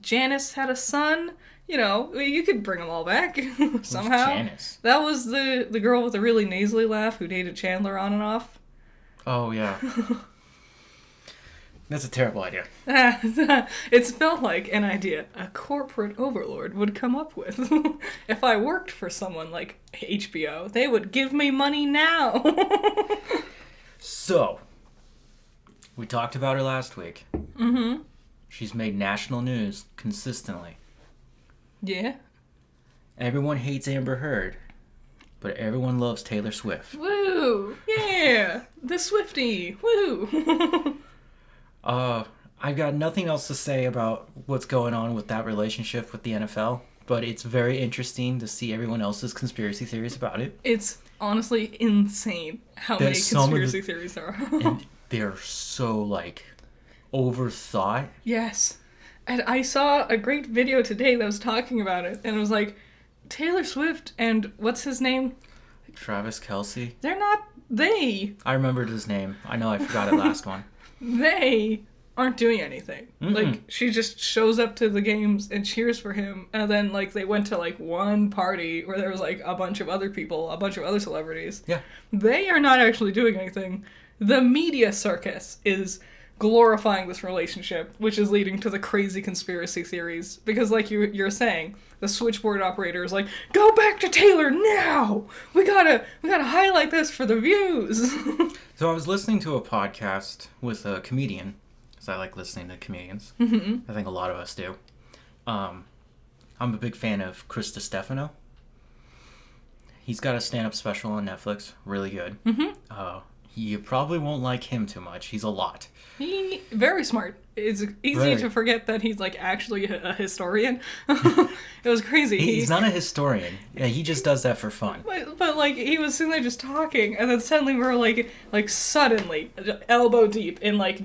Janice had a son. You know, you could bring them all back somehow.
Who's Janice?
That was the girl with the really nasally laugh who dated Chandler on and off.
Oh, yeah. That's a terrible idea.
It's felt like an idea a corporate overlord would come up with. If I worked for someone like HBO, they would give me money now.
So, we talked about her last week.
Mm-hmm.
She's made national news consistently.
Yeah.
Everyone hates Amber Heard, but everyone loves Taylor Swift.
Woo! Yeah! The Swiftie! Woo!
I've got nothing else to say about what's going on with that relationship with the NFL, but it's very interesting to see everyone else's conspiracy theories about it.
It's honestly insane how many conspiracy theories there are.
And they're so, like, overthought.
Yes. And I saw a great video today that was talking about it, and it was like, Taylor Swift and what's his name?
Travis Kelce.
They're not... They
I remembered his name. I know I forgot it last one.
They aren't doing anything.
Mm-mm.
Like, she just shows up to the games and cheers for him, and then, like, they went to, like, one party where there was, like, a bunch of other people, a bunch of other celebrities.
Yeah.
They are not actually doing anything. The media circus is glorifying this relationship, which is leading to the crazy conspiracy theories. Because, like you're saying, the switchboard operator is like, go back to Taylor now! We gotta highlight this for the views!
So I was listening to a podcast with a comedian, because I like listening to comedians.
Mm-hmm.
I think a lot of us do. I'm a big fan of Chris DiStefano. He's got a stand-up special on Netflix, really good.
Mm-hmm.
You probably won't like him too much. He's a lot.
Very smart. It's easy to forget that he's, like, actually a historian. It was crazy.
He's not a historian. Yeah, he just does that for fun.
But like, he was sitting there just talking, and then suddenly we were, like suddenly, elbow deep in, like,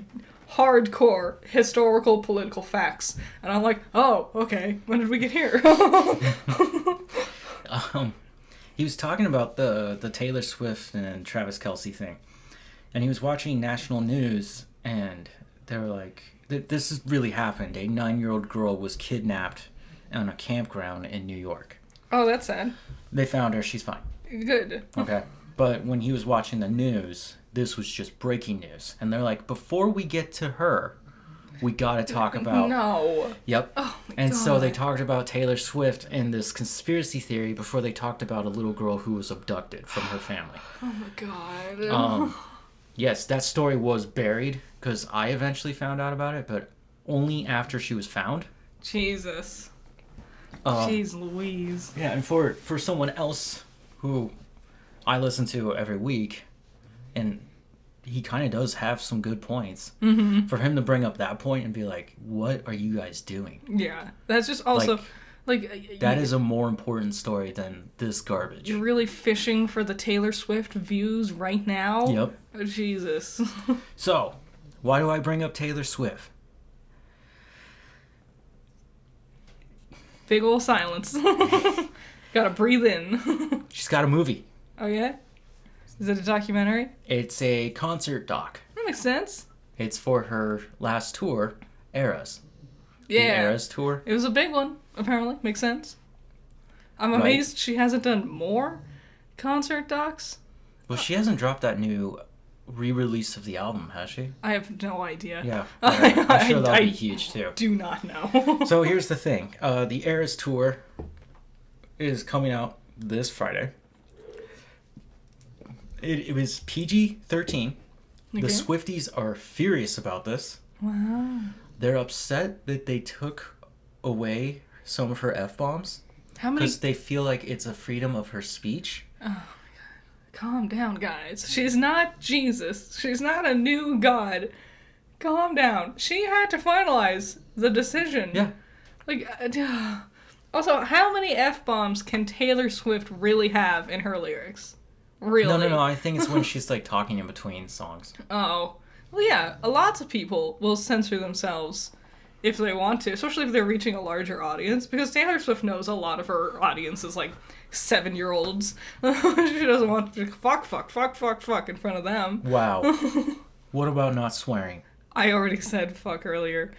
hardcore historical political facts. And I'm like, oh, okay, when did we get here?
He was talking about the Taylor Swift and Travis Kelce thing. And he was watching national news, and they were like, this has really happened. A 9-year-old girl was kidnapped on a campground in New York.
Oh, that's sad.
They found her. She's fine.
Good.
Okay. But when he was watching the news, this was just breaking news. And they're like, before we get to her, we gotta talk about...
No.
Yep.
Oh, my
And
God.
so they talked about Taylor Swift and this conspiracy theory before they talked about a little girl who was abducted from her family.
Oh, my God.
Yes, that story was buried because I eventually found out about it, but only after she was found.
Jesus.
Um,
Jeez Louise.
Yeah, and for someone else who I listen to every week, and he kind of does have some good points, for him to bring up that point and be like, what are you guys doing?
Yeah. That's just also...
That is a more important story than this garbage.
You're really fishing for the Taylor Swift views right now?
Yep.
Oh, Jesus.
So, why do I bring up Taylor Swift?
Big ol' silence. Gotta breathe in.
She's got a movie.
Oh, yeah? Is it a documentary?
It's a concert doc.
That makes sense.
It's for her last tour, Eras. The
Yeah.
Eras tour.
It was a big one, apparently. Makes sense. I'm
Right.
amazed she hasn't done more concert docs.
Well, she hasn't dropped that new re-release of the album, has she?
I have no idea.
Yeah. I'm sure that'll be huge, too.
Do not know.
So here's the thing. The Eras tour is coming out this Friday. It was PG-13. The
Okay.
Swifties are furious about this.
Wow.
They're upset that they took away some of her F-bombs
How many...
because they feel like it's a freedom of her speech.
Calm down, guys. She's not Jesus. She's not a new god. Calm down. She had to finalize the decision.
Yeah.
Like, also, how many F-bombs can Taylor Swift really have in her lyrics? Really?
No. I think it's when she's like talking in between songs.
Oh. Well, yeah. Lots of people will censor themselves if they want to, especially if they're reaching a larger audience, because Taylor Swift knows a lot of her audience is like 7-year-olds. She doesn't want to fuck in front of them.
Wow. What about not swearing?
I already said fuck earlier.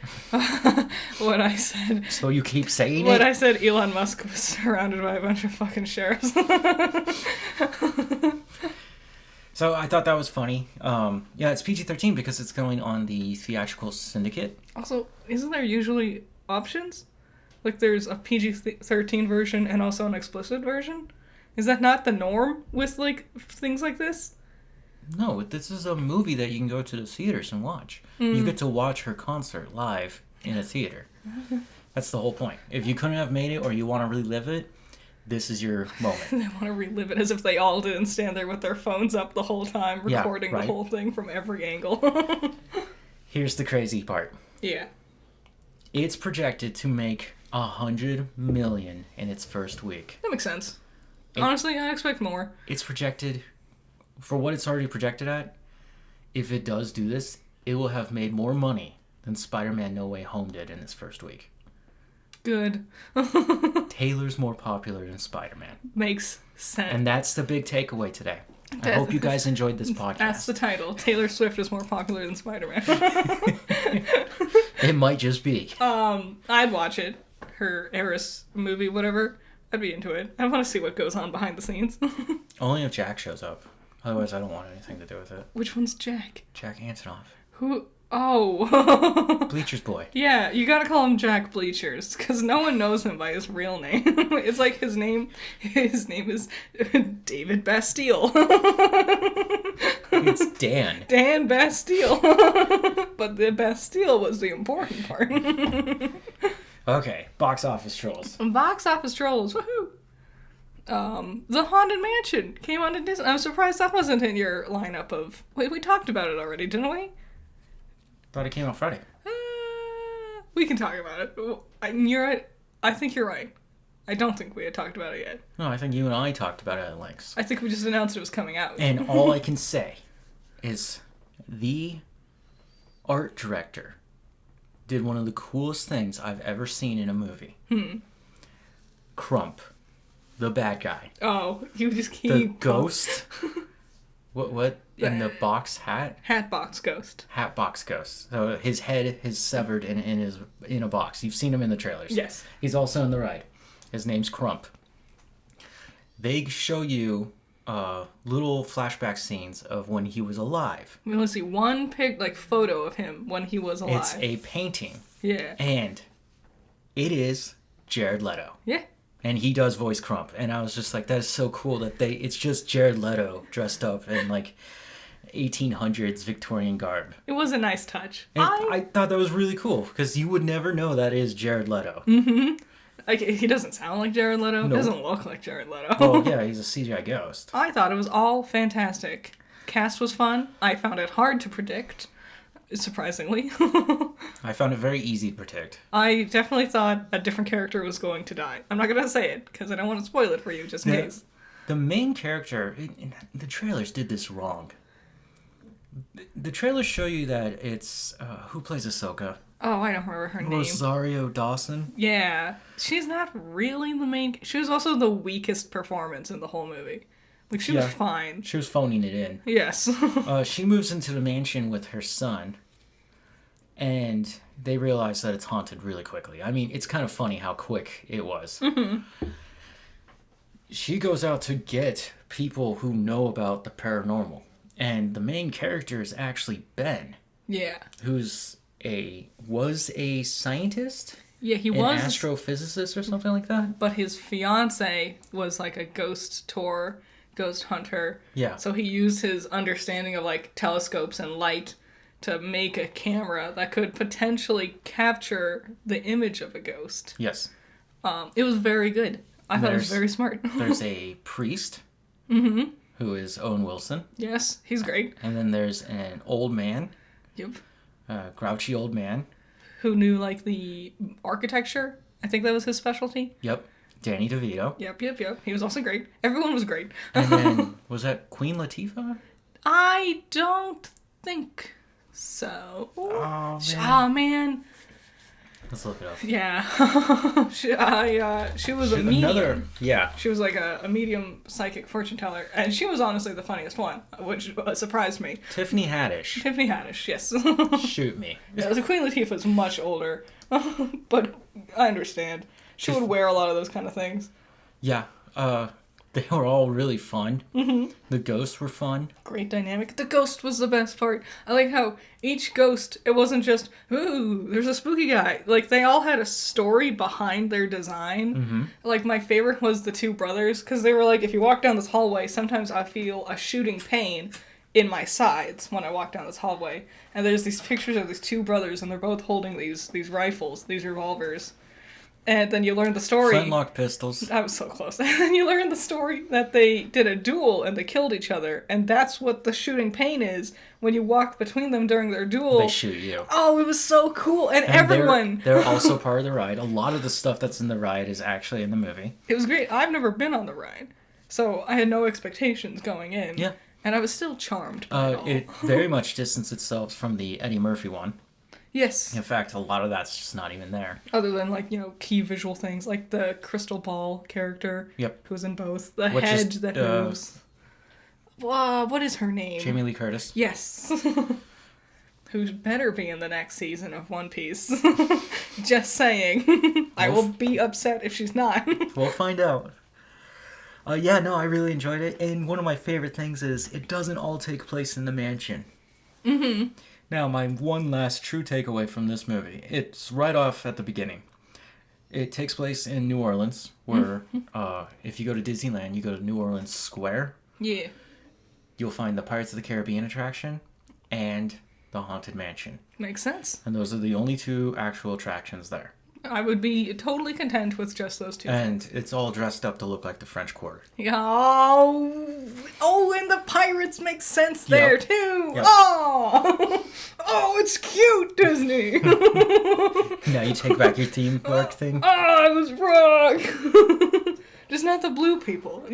What I said...
So you keep saying
What
it?
I said, Elon Musk was surrounded by a bunch of fucking sheriffs.
So I thought that was funny. Yeah, it's PG-13 because it's going on the theatrical syndicate.
Also, isn't there usually options? Like there's a PG-13 version and also an explicit version? Is that not the norm with like things like this?
No, this is a movie that you can go to the theaters and watch. You get to watch her concert live in a theater. That's the whole point. If you couldn't have made it or you want to relive it, this is your moment.
They want to relive it as if they all didn't stand there with their phones up the whole time,
Yeah,
recording
right.
the whole thing from every angle.
Here's the crazy part.
Yeah.
It's projected to make $100 million in its first week.
That makes sense. Honestly, I expect more.
It's projected, for what it's already projected at, if it does do this, it will have made more money than Spider-Man No Way Home did in its first week.
Good.
Taylor's more popular than Spider-Man.
Makes sense.
And that's the big takeaway today. I hope you guys enjoyed this podcast.
That's the title. Taylor Swift is more popular than Spider-Man.
It might just be.
I'd watch it. Her Eris movie, whatever. I'd be into it. I want to see what goes on behind the scenes.
Only if Jack shows up. Otherwise, I don't want anything to do with it.
Which one's Jack?
Jack Antonoff.
Who? Oh.
Bleacher's boy.
Yeah, you gotta call him Jack Bleachers, because no one knows him by his real name. It's like his name is David Bastille.
It's Dan.
Dan Bastille. But the Bastille was the important part.
Okay, box office trolls.
Box office trolls, woohoo! The Haunted Mansion came on to Disney. I'm surprised that wasn't in your lineup of... Wait, we talked about it already, didn't we?
Thought it came out Friday.
We can talk about it. You're right. I think you're right. I don't think we had talked about it yet.
No, I think you and I talked about it at length.
I think we just announced it was coming out.
And all I can say is the art director did one of the coolest things I've ever seen in a movie. Crump, the bad guy.
Oh, you just keep...
The ghost? What? In the box hat?
Hatbox Ghost.
Hatbox ghost. So his head is severed in a box. You've seen him in the trailers.
Yes.
He's also in the ride. His name's Crump. they show you little flashback scenes of when he was alive.
We only see one photo of him when he was alive.
It's a painting.
Yeah.
And it is Jared Leto.
Yeah.
And he does voice Crump. And I was just like, that is so cool that it's just Jared Leto dressed up in like 1800s Victorian garb.
It was a nice touch.
And I thought that was really cool because you would never know that is Jared Leto.
Mm-hmm. Like, he doesn't sound like Jared Leto.
Nope.
Doesn't look like Jared Leto.
Well, yeah, he's a CGI ghost.
I thought it was all fantastic. Cast was fun. I found it hard to predict, surprisingly.
I found it very easy to predict.
I definitely thought a different character was going to die. I'm not going to say it, because I don't want to spoil it for you, just in case.
The main character, the trailers did this wrong. The trailers show you that it's, who plays Ahsoka?
Oh, I don't remember her name.
Rosario Dawson?
Yeah. She's not really the main... She was also the weakest performance in the whole movie. Like, she was fine.
She was phoning it in.
Yes.
She moves into the mansion with her son, and they realize that it's haunted really quickly. I mean, it's kind of funny how quick it was.
Mm-hmm.
She goes out to get people who know about the paranormal, and the main character is actually Ben.
Yeah.
Who's was a scientist?
Yeah, he
an
was.
Astrophysicist or something like that?
But his fiance was like a ghost hunter.
Yeah.
So he used his understanding of like telescopes and light to make a camera that could potentially capture the image of a ghost.
Yes.
It was very good. I thought it was very smart.
There's a priest.
Mm-hmm.
Who is Owen Wilson.
Yes, he's great.
And then there's an old man.
Yep.
Grouchy old man.
Who knew, like, the architecture. I think that was his specialty.
Yep. Danny DeVito.
Yep. He was also great. Everyone was great.
And then, was that Queen Latifah?
I don't think so.
Oh, man.
Oh, man.
Let's look it up.
Yeah. She was a medium.
Yeah.
She was like a medium psychic fortune teller. And she was honestly the funniest one, which surprised me.
Tiffany Haddish.
Tiffany Haddish, yes.
Shoot me.
Yeah, the Queen Latifah is much older. But I understand. She would wear a lot of those kind of things.
Yeah. They were all really fun.
Mm-hmm.
The ghosts were fun.
Great dynamic. The ghost was the best part. I like how each ghost, it wasn't just, ooh, there's a spooky guy. Like, they all had a story behind their design.
Mm-hmm.
Like, my favorite was the two brothers, because they were like, if you walk down this hallway, sometimes I feel a shooting pain in my sides when I walk down this hallway. And there's these pictures of these two brothers, and they're both holding these rifles, these revolvers. And then you learn the story.
Flintlock pistols.
I was so close. And then you learn the story that they did a duel and they killed each other. And that's what the shooting pain is. When you walk between them during their duel.
They shoot you.
Oh, it was so cool. And everyone.
They're also part of the ride. A lot of the stuff that's in the ride is actually in the movie.
It was great. I've never been on the ride. So I had no expectations going in.
Yeah.
And I was still charmed by it all.
It very much distanced itself from the Eddie Murphy one.
Yes.
In fact, a lot of that's just not even there.
Other than, like, key visual things, like the crystal ball character.
Yep.
Who's in both. The hedge that moves. What is her name?
Jamie Lee Curtis.
Yes. Who better be in the next season of One Piece. Just saying. I will be upset if she's not.
We'll find out. I really enjoyed it. And one of my favorite things is it doesn't all take place in the mansion.
Mm-hmm.
Now, my one last true takeaway from this movie, it's right off at the beginning. It takes place in New Orleans, where if you go to Disneyland, you go to New Orleans Square.
Yeah.
You'll find the Pirates of the Caribbean attraction and the Haunted Mansion.
Makes sense.
And those are the only two actual attractions there.
I would be totally content with just those two.
And it's all dressed up to look like the French Quarter.
Oh, and the pirates make sense there, too.
Yep.
Oh, it's cute, Disney.
Now you take back your theme park thing.
I was wrong. Just not the blue people,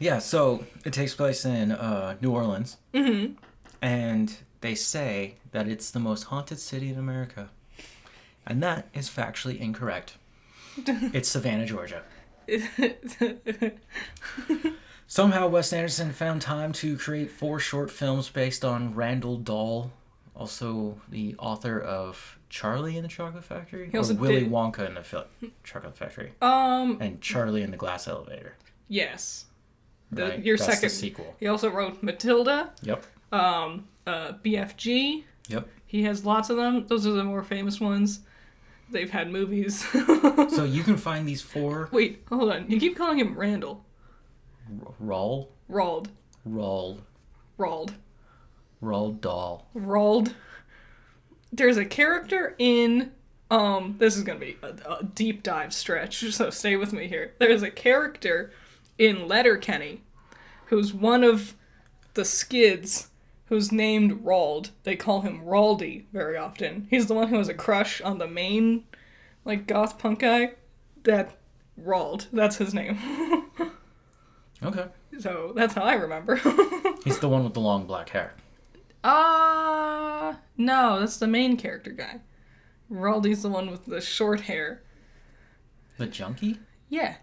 Yeah, so it takes place in New Orleans.
Mm-hmm.
And they say that it's the most haunted city in America. And that is factually incorrect. It's Savannah, Georgia. Somehow Wes Anderson found time to create 4 short films based on Randall Dahl, also the author of Charlie in the Chocolate Factory?
He also
or Willy
did-
Wonka in the Chocolate Factory?
Um,
And Charlie in the Glass Elevator.
yes.
Right?
Your
That's
second.
the sequel.
He also wrote Matilda,
Yep.
BFG.
Yep.
He has lots of them. Those are the more famous ones. They've had movies.
So you can find these 4.
Wait, hold on. You keep calling him Randall.
Roald
Rald.
Roald Dahl.
Rald. There's a character in this is gonna be a deep dive stretch, so stay with me here. There's a character in Letterkenny who's one of the Skids who's named Rald. They call him Raldy very often. He's the one who has a crush on the main like goth punk guy. That Rald, that's his name.
Okay.
So that's how I remember.
He's the one with the long black hair.
No, that's the main character guy. Raldy's the one with the short hair.
The junkie?
Yeah.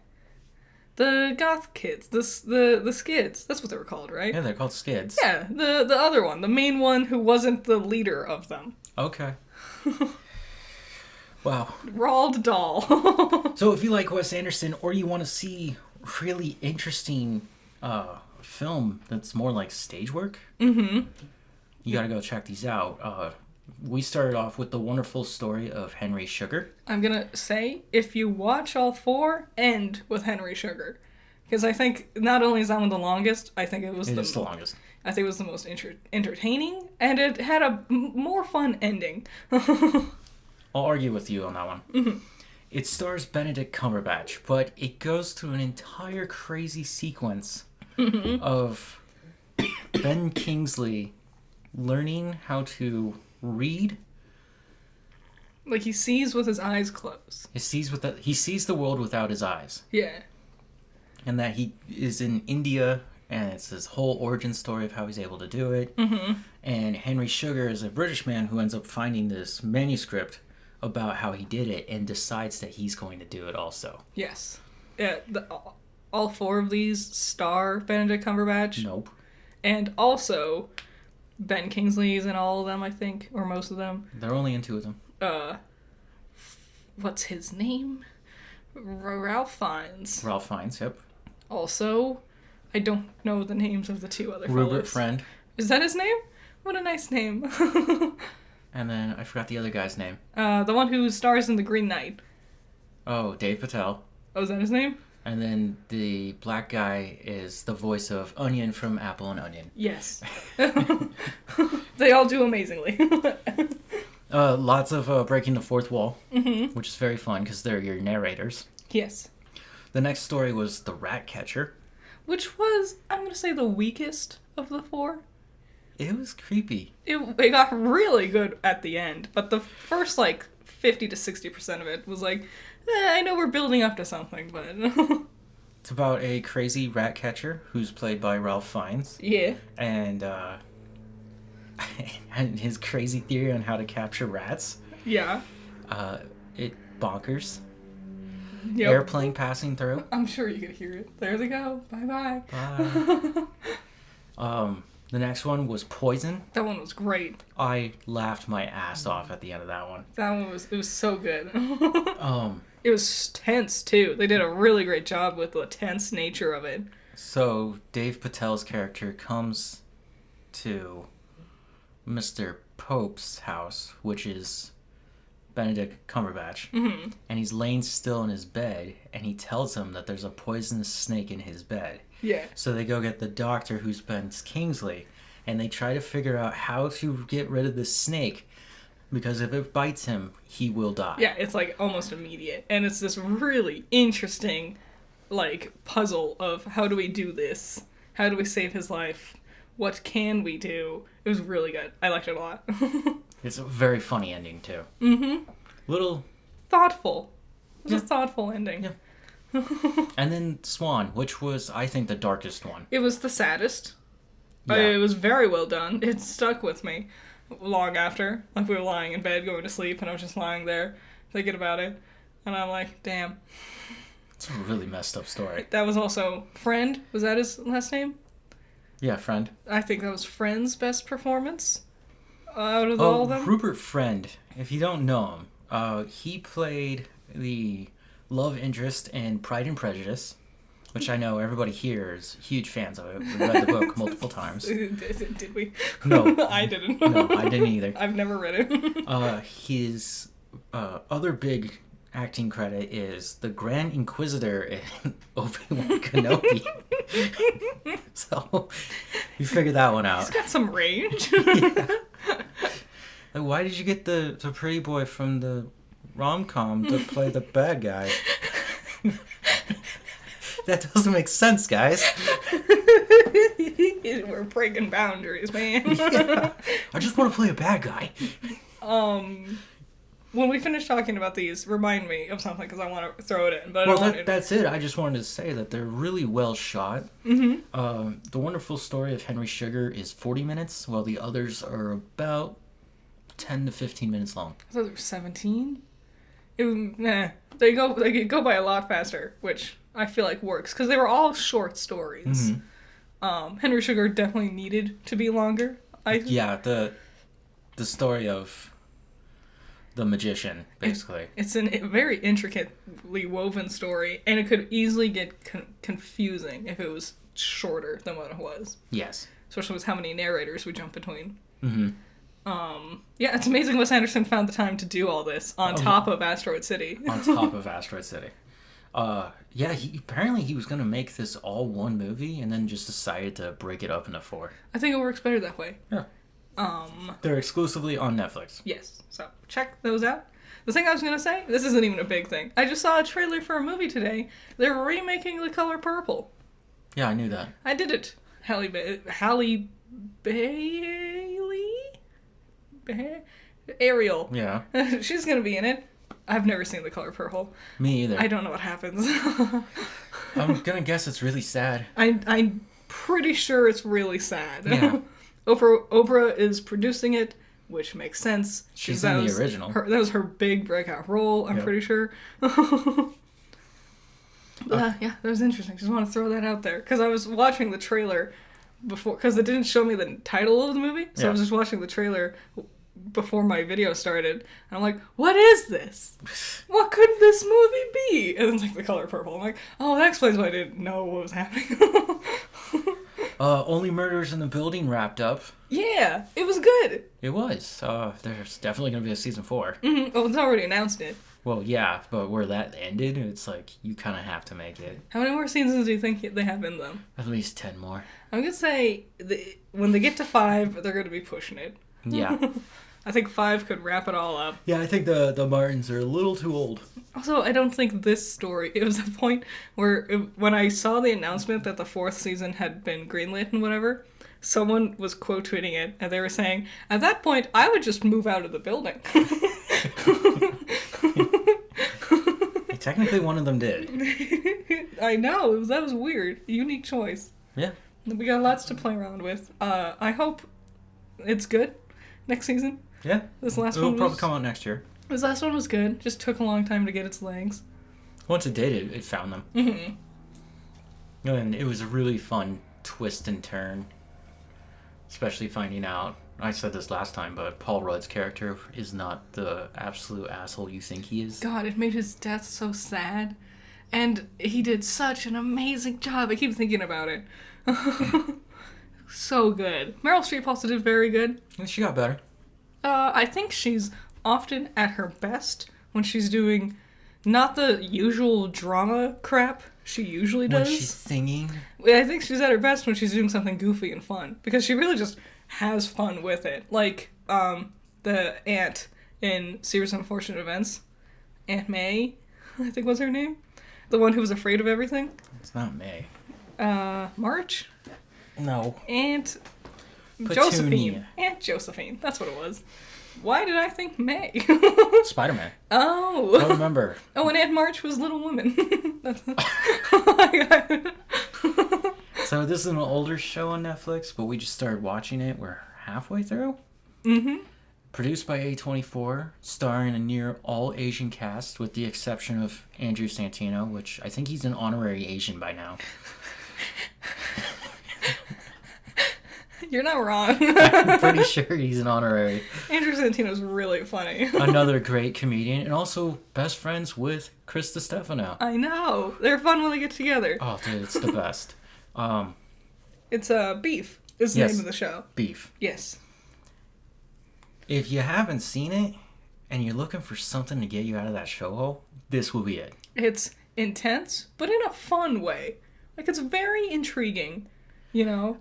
The goth kids, the Skids. That's what they were called, right?
Yeah, they're called Skids.
Yeah, the other one, the main one who wasn't the leader of them.
Okay. Wow.
Roald Dahl.
So if you like Wes Anderson or you want to see really interesting film that's more like stage work, you gotta go check these out. We started off with the wonderful story of Henry Sugar.
I'm gonna say, if you watch all 4, end with Henry Sugar. Because I think not only is that one the longest, I think it was
It is the longest.
I think it was the most entertaining, and it had a more fun ending.
I'll argue with you on that one. It stars Benedict Cumberbatch, but it goes through an entire crazy sequence of Ben Kingsley learning how to read.
Like, he sees with his eyes closed.
He sees the world without his eyes.
Yeah.
And that he is in India, and it's his whole origin story of how he's able to do it. And Henry Sugar is a British man who ends up finding this manuscript about how he did it and decides that he's going to do it also.
Yes. Yeah, all 4 of these star Benedict Cumberbatch.
Nope.
And also, Ben Kingsley's in all of them, I think, or most of them.
They're only in 2 of them.
What's his name? Ralph Fiennes.
Ralph Fiennes, yep.
Also, I don't know the names of the 2 other
Rupert
fellows.
Friend.
Is that his name? What a nice name.
And then I forgot the other guy's name.
The one who stars in The Green Knight.
Oh, Dave Patel.
Oh, is that his name?
And then the black guy is the voice of Onion from Apple and Onion.
Yes. They all do amazingly.
Lots of breaking the fourth wall, which is very fun because they're your narrators.
Yes.
The next story was The Rat Catcher.
Which was, I'm going to say, the weakest of the 4.
It was creepy.
It got really good at the end, but the first, 50 to 60% of it was like, I know we're building up to something, but...
It's about a crazy rat catcher who's played by Ralph Fiennes.
Yeah.
And, and his crazy theory on how to capture rats.
Yeah.
It bonkers.
Yep.
Airplane passing through.
I'm sure you could hear it. There they go. Bye-bye.
Bye. The next one was Poison.
That one was great.
I laughed my ass off at the end of that one.
That one was so good.
Um,
It was tense, too. They did a really great job with the tense nature of it.
so Dave Patel's character comes to Mr. Pope's house, which is Benedict Cumberbatch, and he's laying still in his bed, and he tells him that there's a poisonous snake in his bed.
Yeah.
So they go get the doctor, who's Ben Kingsley, and they try to figure out how to get rid of the snake, because if it bites him, he will die.
Yeah, it's almost immediate. And it's this really interesting, puzzle of how do we do this? How do we save his life? What can we do? It was really good. I liked it a lot.
It's a very funny ending, too. Little...
Thoughtful. It was a thoughtful ending.
Yeah. And then Swan, which was, I think, the darkest one.
It was the saddest.
Yeah.
It was very well done. It stuck with me long after. We were lying in bed going to sleep, and I was just lying there thinking about it. And I'm like, damn.
It's a really messed up story.
That was also Friend. Was that his last name?
Yeah, Friend.
I think that was Friend's best performance. out of all of them?
Rupert Friend. If you don't know him, he played the love interest in Pride and Prejudice, which I know everybody here is huge fans of it. We read the book multiple times.
Did we?
No.
I didn't.
No, I didn't either.
I've never read it.
His other big acting credit is the Grand Inquisitor in Obi-Wan Kenobi. So, you figured that one out.
He's got some range.
Yeah. Like, why did you get the pretty boy from the rom-com to play the bad guy? That doesn't make sense, guys.
We're breaking boundaries, man.
Yeah. I just want to play a bad guy.
When we finish talking about these, remind me of something because I want to throw it in. But
That's it. I just wanted to say that they're really well shot.
Mm-hmm.
The Wonderful Story of Henry Sugar is 40 minutes, while the others are about 10 to 15 minutes long.
I thought they were 17. They go by a lot faster, which I feel like works because they were all short stories.
Mm-hmm.
Henry Sugar definitely needed to be longer.
Yeah, the story of the magician, basically.
It's a very intricately woven story, and it could easily get confusing if it was shorter than what it was.
Yes.
Especially with how many narrators we jump between.
Mm-hmm.
Yeah, it's amazing Wes Anderson found the time to do all this on top of Asteroid City.
On top of Asteroid City. Yeah, he was going to make this all one movie and then just decided to break it up into 4.
I think it works better that way.
Yeah. They're exclusively on Netflix.
Yes, so check those out. The thing I was going to say, this isn't even a big thing. I just saw a trailer for a movie today. They're remaking The Color Purple.
Yeah, I knew that.
I did it. Halle Bailey? Ariel.
Yeah.
She's going to be in it. I've never seen The Color Purple.
Me either.
I don't know what happens.
I'm going to guess it's really sad.
I'm pretty sure it's really sad.
Yeah.
Oprah is producing it, which makes sense.
She's in the original.
That was her big breakout role, I'm pretty sure. Yeah, that was interesting. Just want to throw that out there. Because I was watching the trailer before, because it didn't show me the title of the movie. So I was just watching the trailer before my video started. And I'm like, what is this? What could this movie be? And it's like The Color Purple. I'm like, oh, that explains why I didn't know what was happening.
Only Murders in the Building wrapped up.
Yeah, it was good.
It was. There's definitely going to be a season 4.
Mm-hmm. Well, it's already announced it.
Well, yeah, but where that ended, it's like, you kind of have to make it.
How many more seasons do you think they have in them?
At least 10 more.
I'm going to say when they get to 5, they're going to be pushing it.
Yeah.
I think 5 could wrap it all up.
Yeah, I think the Martins are a little too old.
Also, I don't think this story... It was a point where when I saw the announcement that the 4th season had been greenlit and whatever, someone was quote tweeting it, and they were saying, at that point, I would just move out of the building.
Technically, one of them did.
I know. That was weird. Unique choice.
Yeah.
We got lots to play around with. I hope it's good next season.
Yeah. It'll probably come out next year.
This last one was good. Just took a long time to get its legs.
Once it did, it found them.
Mm-hmm.
And it was a really fun twist and turn. Especially finding out, I said this last time, but Paul Rudd's character is not the absolute asshole you think he is.
God, it made his death so sad. And he did such an amazing job. I keep thinking about it. So good. Meryl Streep also did very good.
She got better.
I think she's often at her best when she's doing not the usual drama crap she usually does.
When she's singing.
I think she's at her best when she's doing something goofy and fun. Because she really just has fun with it. Like, the aunt in Series of Unfortunate Events. Aunt May, I think was her name. The one who was afraid of everything.
It's not May.
March?
No.
Aunt
Petunia.
Josephine. Aunt Josephine. That's what it was. Why did I think May?
Spider-Man.
Oh.
I don't remember.
Oh, and Aunt March was Little Woman.
So this is an older show on Netflix, but we just started watching it. We're halfway through.
Mm-hmm.
Produced by A24, starring a near all Asian cast, with the exception of Andrew Santino, which I think he's an honorary Asian by now.
You're not wrong.
I'm pretty sure he's an honorary.
Andrew Santino's really funny.
Another great comedian, and also best friends with Chris Stefano.
I know. They're fun when they get together.
Oh, dude, it's the best.
It's Beef is the
Yes.
name of the show.
Beef.
Yes.
If you haven't seen it, and you're looking for something to get you out of that show hole, this will be it.
It's intense, but in a fun way. Like, it's very intriguing, you know?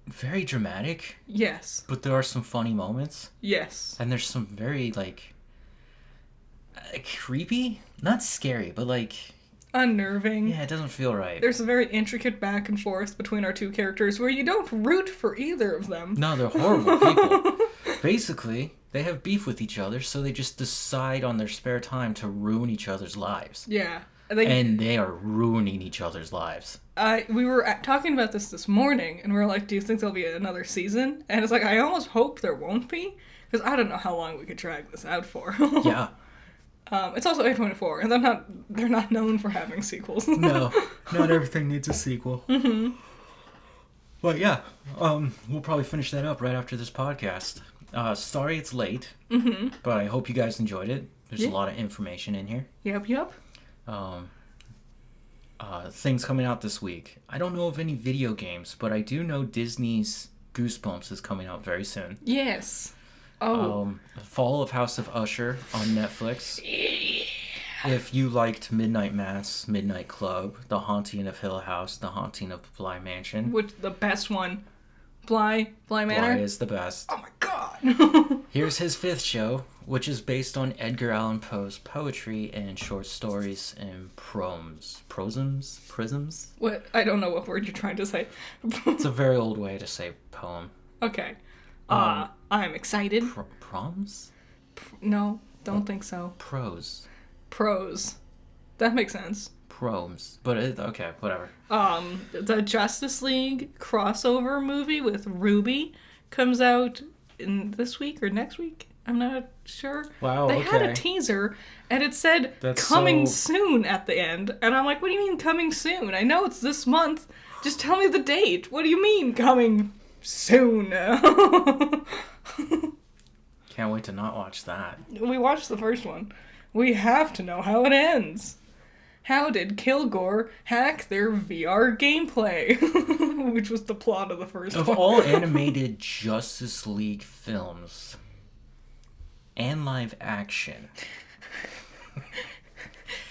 Very dramatic,
Yes.
but there are some funny moments.
Yes.
And there's some very, creepy? Not scary, but,
Unnerving.
yeah, it doesn't feel right.
There's a very intricate back and forth between our two characters where you don't root for either of them.
No, they're horrible people. Basically, they have beef with each other, so they just decide on their spare time to ruin each other's lives.
Yeah.
And they are ruining each other's lives.
We were talking about this morning, and we were like, do you think there'll be another season? And it's like, I almost hope there won't be, because I don't know how long we could drag this out for.
Yeah.
It's also A24, and they're not known for having sequels.
No, not everything needs a sequel. Mm-hmm. But yeah, we'll probably finish that up right after this podcast. Sorry it's late, but I hope you guys enjoyed it. There's a lot of information in here.
Yep.
Things coming out this week. I don't know of any video games, but I do know Disney's Goosebumps is coming out very soon.
Yes. Oh.
Fall of House of Usher on Netflix. If you liked Midnight Mass, Midnight Club, The Haunting of Hill House, The Haunting of Bly Mansion.
Which the best one? Bly Manor?
Bly is the best.
Oh my god.
Here's his fifth show, which is based on Edgar Allan Poe's poetry and short stories and prisms.
What? I don't know what word you're trying to say.
It's a very old way to say poem.
Okay. I'm excited.
Proms?
No, don't think so.
Prose.
Prose. That makes sense.
Proms. But okay, whatever.
The Justice League crossover movie with Ruby comes out in this week or next week. I'm not sure.
Wow,
They had a
okay.
teaser, and it said
That's
coming
so-
soon at the end. And I'm like, what do you mean coming soon? I know it's this month. Just tell me the date. What do you mean coming soon?
Can't wait to not watch that.
We watched the first one. We have to know how it ends. How did Kilgore hack their VR gameplay? Which was the plot of the first
Of
one.
all animated Justice League films and live action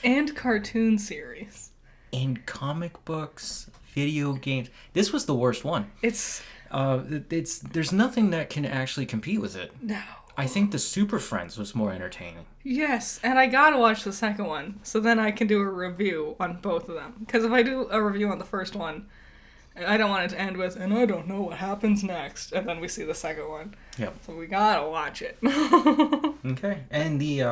And cartoon series.
and comic books, video games, this was the worst one.
It's...
There's nothing that can actually compete with it.
No.
I think the Super Friends was more entertaining.
Yes, and I gotta watch the second one, so then I can do a review on both of them. Because if I do a review on the first one, I don't want it to end with, and I don't know what happens next, and then we see the second one.
Yep.
So we gotta watch it.
Okay. And the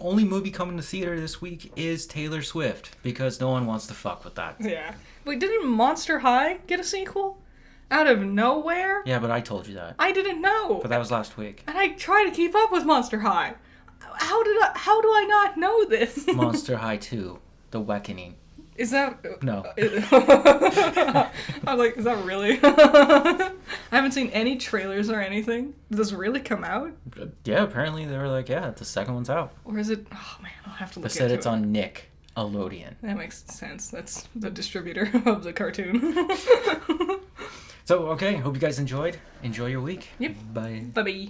only movie coming to theater this week is Taylor Swift, because no one wants to fuck with that.
Yeah. Wait, didn't Monster High get a sequel? Out of nowhere?
Yeah, but I told you that.
I didn't know.
But that was last week.
And I try to keep up with Monster High. How do I not know this?
Monster High 2, The Awakening.
Is that...
No.
I was like, is that really? I haven't seen any trailers or anything. Did this really come out?
Yeah, apparently they were like, yeah, the second one's out.
Or is it... Oh man, I'll have to
They
look
said
into
it's
it.
on Nickelodeon.
That makes sense. That's the distributor of the cartoon.
So, okay, hope you guys enjoyed. Enjoy your week.
Yep.
Bye.
Bye-bye.